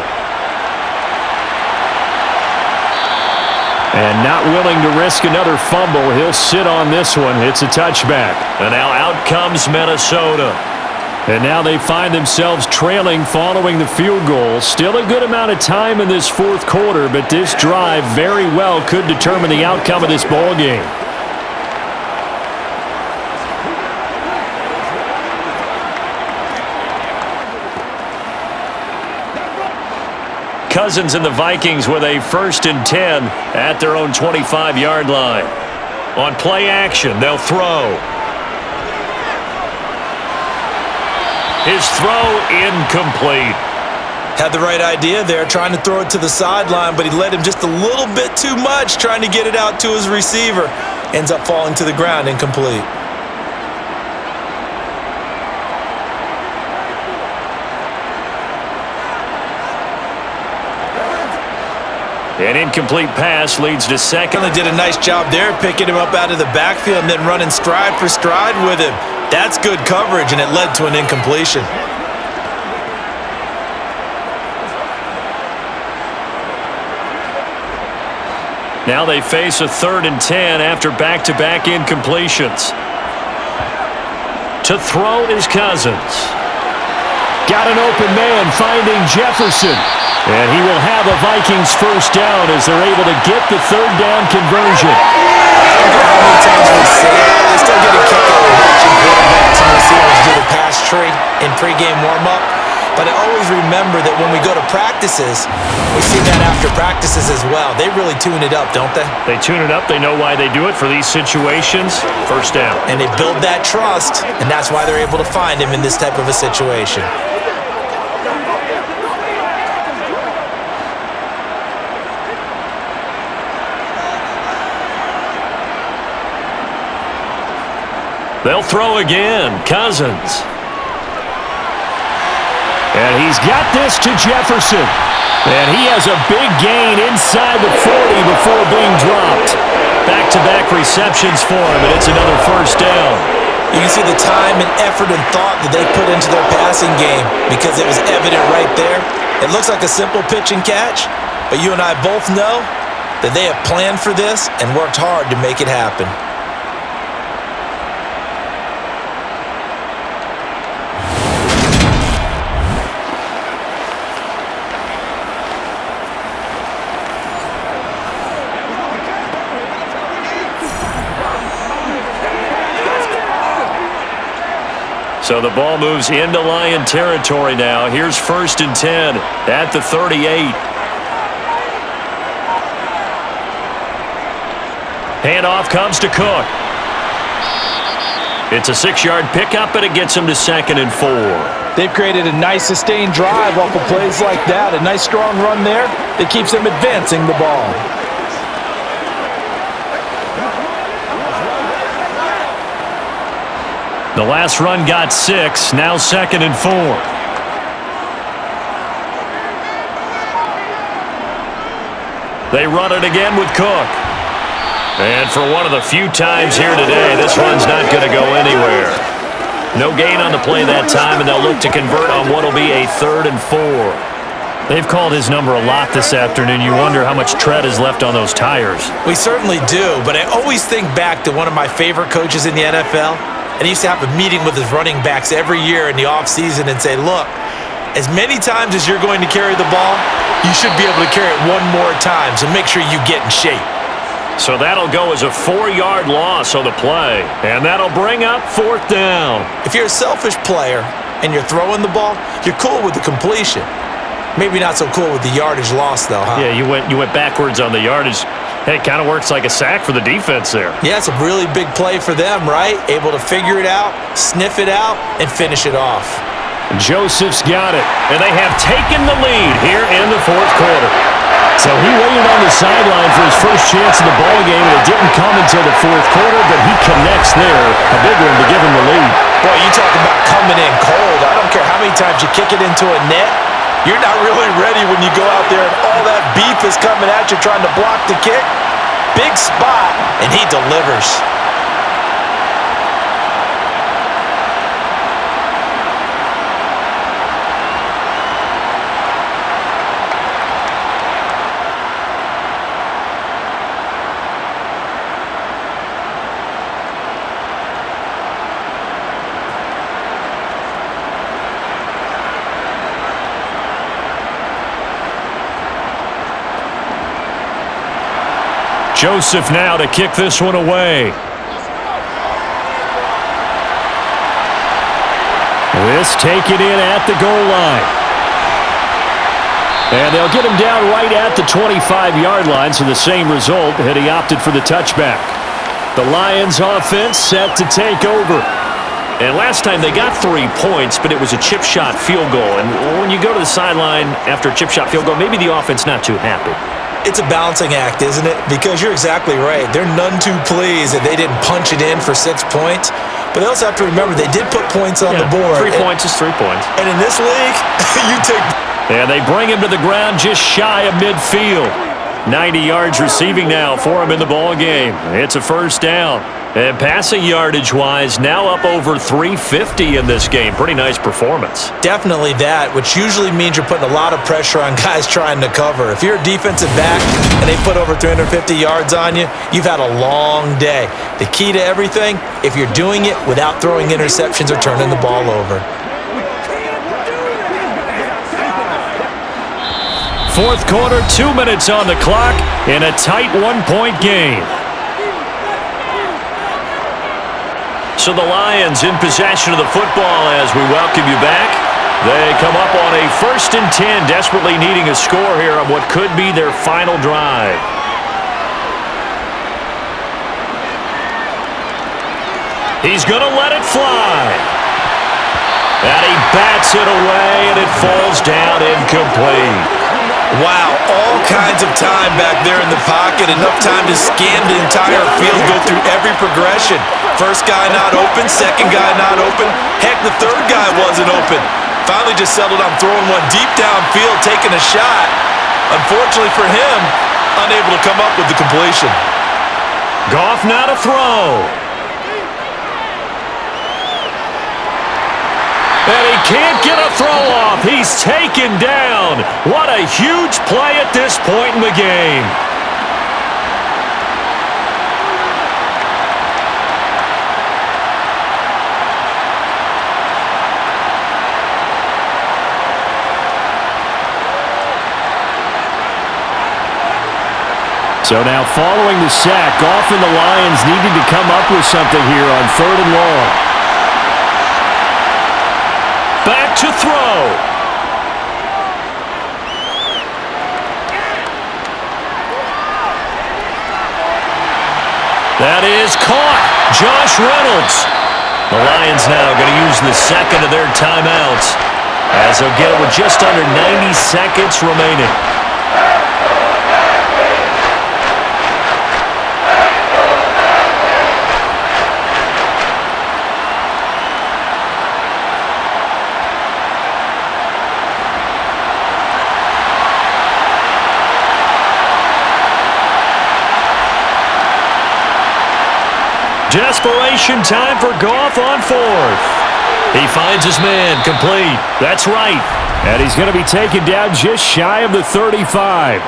[SPEAKER 2] And not willing to risk another fumble, he'll sit on this one. It's a touchback. And now out comes Minnesota. And now they find themselves trailing following the field goal. Still a good amount of time in this 4th quarter, but this drive very well could determine the outcome of this ball game. Cousins and the Vikings with a 1st and 10 at their own 25-yard line. On play action, they'll throw. His throw incomplete.
[SPEAKER 3] Had the right idea there, trying to throw it to the sideline, but he led him just a little bit too much, trying to get it out to his receiver. Ends up falling to the ground, incomplete.
[SPEAKER 2] An incomplete pass leads to 2nd.
[SPEAKER 3] They did a nice job there, picking him up out of the backfield and then running stride for stride with him. That's good coverage, and it led to an incompletion.
[SPEAKER 2] Now they face a 3rd and 10 after back-to-back incompletions. To throw is Cousins. Got an open man finding Jefferson. And he will have a Vikings 1st down as they're able to get the 3rd down conversion.
[SPEAKER 3] How many times we say it, they still get a kick out of watching quarterbacks and receivers do the pass tree in pregame warm-up. But I always remember that when we go to practices, we see that after practices as well. They really tune it up, don't they?
[SPEAKER 2] They tune it up. They know why they do it for these situations. 1st down.
[SPEAKER 3] And they build that trust, and that's why they're able to find him in this type of a situation.
[SPEAKER 2] They'll throw again. Cousins. And he's got this to Jefferson. And he has a big gain inside the 40 before being dropped. Back-to-back receptions for him, and it's another first down.
[SPEAKER 3] You can see the time and effort and thought that they put into their passing game because it was evident right there. It looks like a simple pitch and catch, but you and I both know that they have planned for this and worked hard to make it happen.
[SPEAKER 2] So the ball moves into Lion territory now. Here's 1st and 10 at the 38. Handoff comes to Cook. It's a 6-yard pickup, and it gets him to 2nd and 4.
[SPEAKER 6] They've created a nice sustained drive off of plays like that. A nice strong run there that keeps them advancing the ball.
[SPEAKER 2] The last run got 6, now 2nd and 4. They run it again with Cook. And for one of the few times here today, this run's not going to go anywhere. No gain on the play that time, and they'll look to convert on what will be a 3rd and 4. They've called his number a lot this afternoon. You wonder how much tread is left on those tires.
[SPEAKER 3] We certainly do, but I always think back to one of my favorite coaches in the NFL. And he used to have a meeting with his running backs every year in the offseason and say, look, as many times as you're going to carry the ball, you should be able to carry it one more time, so make sure you get in shape.
[SPEAKER 2] So that'll go as a 4-yard loss on the play, and that'll bring up 4th down.
[SPEAKER 3] If you're a selfish player and you're throwing the ball, you're cool with the completion. Maybe not so cool with the yardage loss, though, huh?
[SPEAKER 2] Yeah, you went backwards on the yardage. Hey, it kind of works like a sack for the defense there.
[SPEAKER 3] Yeah, it's a really big play for them, right? Able to figure it out, sniff it out, and finish it off.
[SPEAKER 2] Joseph's got it, and they have taken the lead here in the 4th quarter. So he waited on the sideline for his first chance in the ballgame, and it didn't come until the 4th quarter, but he connects there, a big one to give him the lead.
[SPEAKER 3] Boy, you talk about coming in cold. I don't care how many times you kick it into a net. You're not really ready when you go out there and all that beef is coming at you trying to block the kick. Big spot, and he delivers.
[SPEAKER 2] Joseph now to kick this one away. This taken in at the goal line. And they'll get him down right at the 25-yard line, so the same result had he opted for the touchback. The Lions offense set to take over. And last time they got 3 points, but it was a chip shot field goal. And when you go to the sideline after a chip shot field goal, maybe the offense not too happy.
[SPEAKER 3] It's a balancing act, isn't it? Because you're exactly right. They're none too pleased that they didn't punch it in for 6 points. But they also have to remember they did put points on the board.
[SPEAKER 2] 3 points is 3 points.
[SPEAKER 3] And in this league, you take...
[SPEAKER 2] And they bring him to the ground just shy of midfield. 90 yards receiving now for him in the ball game. It's a first down. And passing yardage-wise, now up over 350 in this game. Pretty nice performance.
[SPEAKER 3] Definitely that, which usually means you're putting a lot of pressure on guys trying to cover. If you're a defensive back and they put over 350 yards on you, you've had a long day. The key to everything, if you're doing it without throwing interceptions or turning the ball over.
[SPEAKER 2] Fourth quarter, 2 minutes on the clock in a tight 1-point game. So the Lions in possession of the football as we welcome you back. They come up on a 1st and 10, desperately needing a score here on what could be their final drive. He's going to let it fly. And he bats it away, and it falls down incomplete.
[SPEAKER 3] Wow, all kinds of time back there in the pocket. Enough time to scan the entire field, go through every progression. First guy not open, second guy not open. Heck, the third guy wasn't open. Finally just settled on throwing one deep downfield, taking a shot. Unfortunately for him, unable to come up with the completion.
[SPEAKER 2] Goff now to throw. And he can't get a throw off. He's taken down. What a huge play at this point in the game. So now following the sack, Goff and the Lions needed to come up with something here on 3rd and long. Back to throw. That is caught. Josh Reynolds. The Lions now going to use the second of their timeouts as they'll get it with just under 90 seconds remaining. Desperation time for Goff on 4th. He finds his man, complete. That's right. And he's going to be taken down just shy of the 35.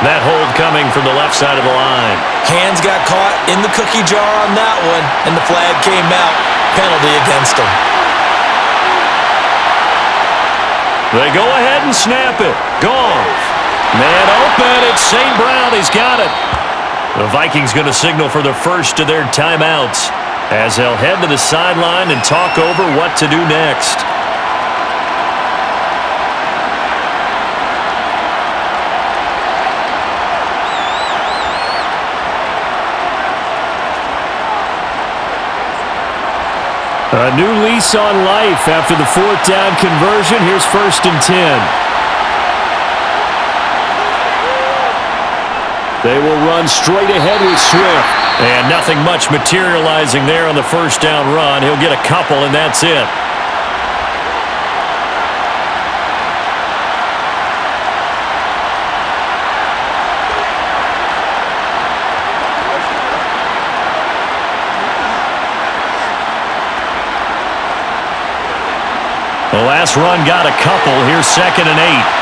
[SPEAKER 2] That hold coming from the left side of the line.
[SPEAKER 3] Hands got caught in the cookie jar on that one, and the flag came out. Penalty against him.
[SPEAKER 2] They go ahead and snap it. Goff. Man open, it's St. Brown, he's got it. The Vikings going to signal for the first of their timeouts as they'll head to the sideline and talk over what to do next. A new lease on life after the 4th down conversion. Here's 1st and 10. They will run straight ahead with Swift. And nothing much materializing there on the 1st down run. He'll get a couple, and that's it. The last run got a couple. Here's 2nd and 8.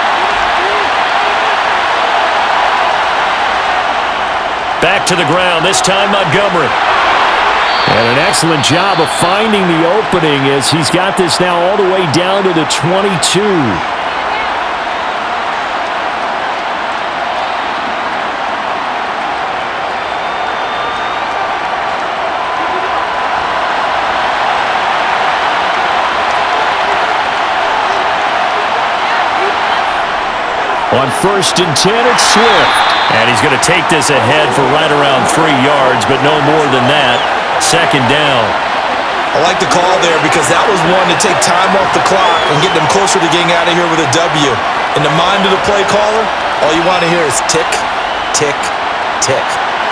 [SPEAKER 2] Back to the ground, this time Montgomery. And an excellent job of finding the opening as he's got this now all the way down to the 22. On 1st and 10, it's Swift. And he's going to take this ahead for right around 3 yards, but no more than that. 2nd down.
[SPEAKER 3] I like the call there because that was one to take time off the clock and get them closer to getting out of here with a W. In the mind of the play caller, all you want to hear is tick, tick, tick.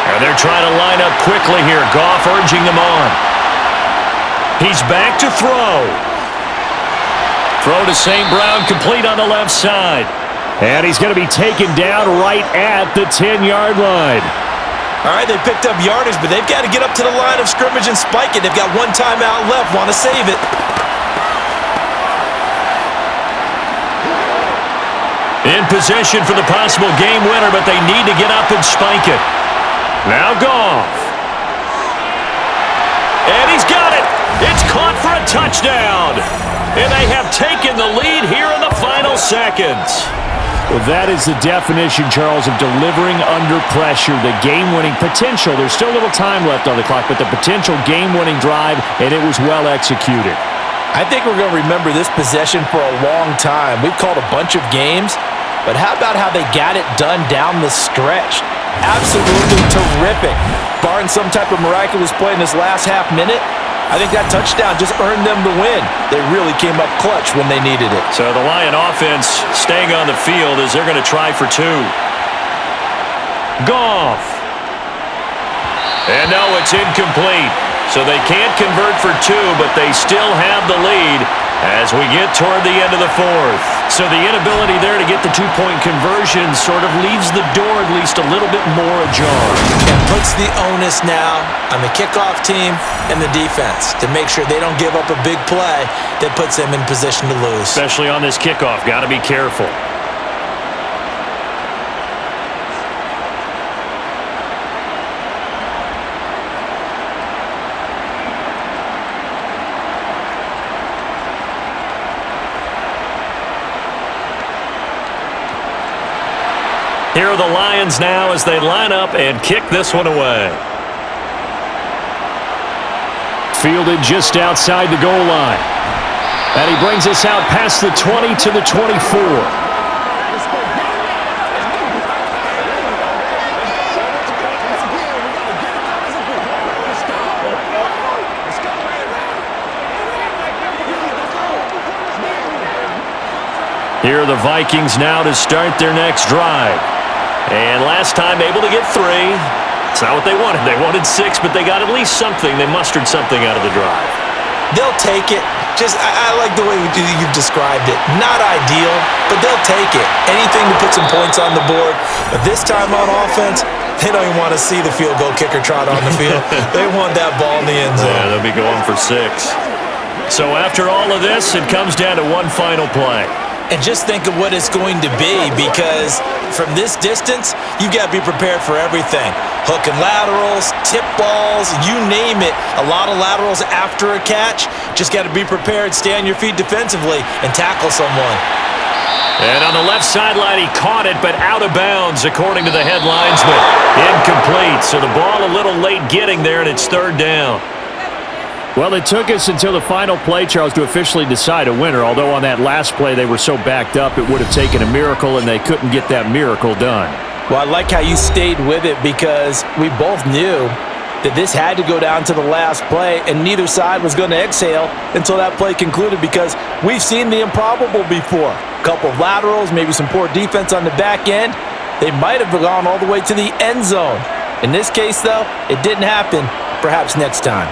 [SPEAKER 2] And they're trying to line up quickly here. Goff urging them on. He's back to throw. Throw to St. Brown, complete on the left side. And he's going to be taken down right at the 10-yard line.
[SPEAKER 3] All right, they picked up yardage, but they've got to get up to the line of scrimmage and spike it. They've got one timeout left, want to save it.
[SPEAKER 2] In position for the possible game winner, but they need to get up and spike it. Now Goff. And he's got it. It's caught for a touchdown. And they have taken the lead here in the final seconds.
[SPEAKER 7] Well, that is the definition, Charles, of delivering under pressure. The game-winning potential. There's still a little time left on the clock, but the potential game-winning drive, and it was well executed.
[SPEAKER 3] I think we're going to remember this possession for a long time. We've called a bunch of games, but how about how they got it done down the stretch? Absolutely terrific. Barring some type of miraculous play in this last half minute, I think that touchdown just earned them the win. They really came up clutch when they needed it.
[SPEAKER 2] So the Lion offense staying on the field as they're going to try for 2. Goff. And no, it's incomplete. So they can't convert for 2, but they still have the lead as we get toward the end of the 4th. So the inability there to get the 2-point conversion sort of leaves the door at least a little bit more ajar.
[SPEAKER 3] It puts the onus now on the kickoff team and the defense to make sure they don't give up a big play that puts them in position to lose.
[SPEAKER 2] Especially on this kickoff. Got to be careful. Here are the Lions now as they line up and kick this one away.
[SPEAKER 7] Fielded just outside the goal line. And he brings us out past the 20 to the 24.
[SPEAKER 2] Here are the Vikings now to start their next drive. And last time able to get 3. It's not what they wanted. They wanted 6, but they got at least something. They mustered something out of the drive.
[SPEAKER 3] They'll take it. I like the way you've described it. Not ideal, but they'll take it. Anything to put some points on the board. But this time on offense, they don't even want to see the field goal kicker trot on the field. They want that ball in the end zone.
[SPEAKER 2] Yeah, they'll be going for 6. So after all of this, it comes down to one final play.
[SPEAKER 3] And just think of what it's going to be, because from this distance, you've got to be prepared for everything. Hook and laterals, tip balls, you name it. A lot of laterals after a catch. Just got to be prepared, stay on your feet defensively, and tackle someone.
[SPEAKER 2] And on the left sideline, he caught it, but out of bounds, according to the head linesman. Incomplete, so the ball a little late getting there, and it's 3rd down.
[SPEAKER 7] Well, it took us until the final play, Charles, to officially decide a winner, although on that last play they were so backed up it would have taken a miracle, and they couldn't get that miracle done.
[SPEAKER 3] Well, I like how you stayed with it, because we both knew that this had to go down to the last play, and neither side was going to exhale until that play concluded, because we've seen the improbable before. A couple of laterals, maybe some poor defense on the back end. They might have gone all the way to the end zone. In this case, though, it didn't happen. Perhaps next time.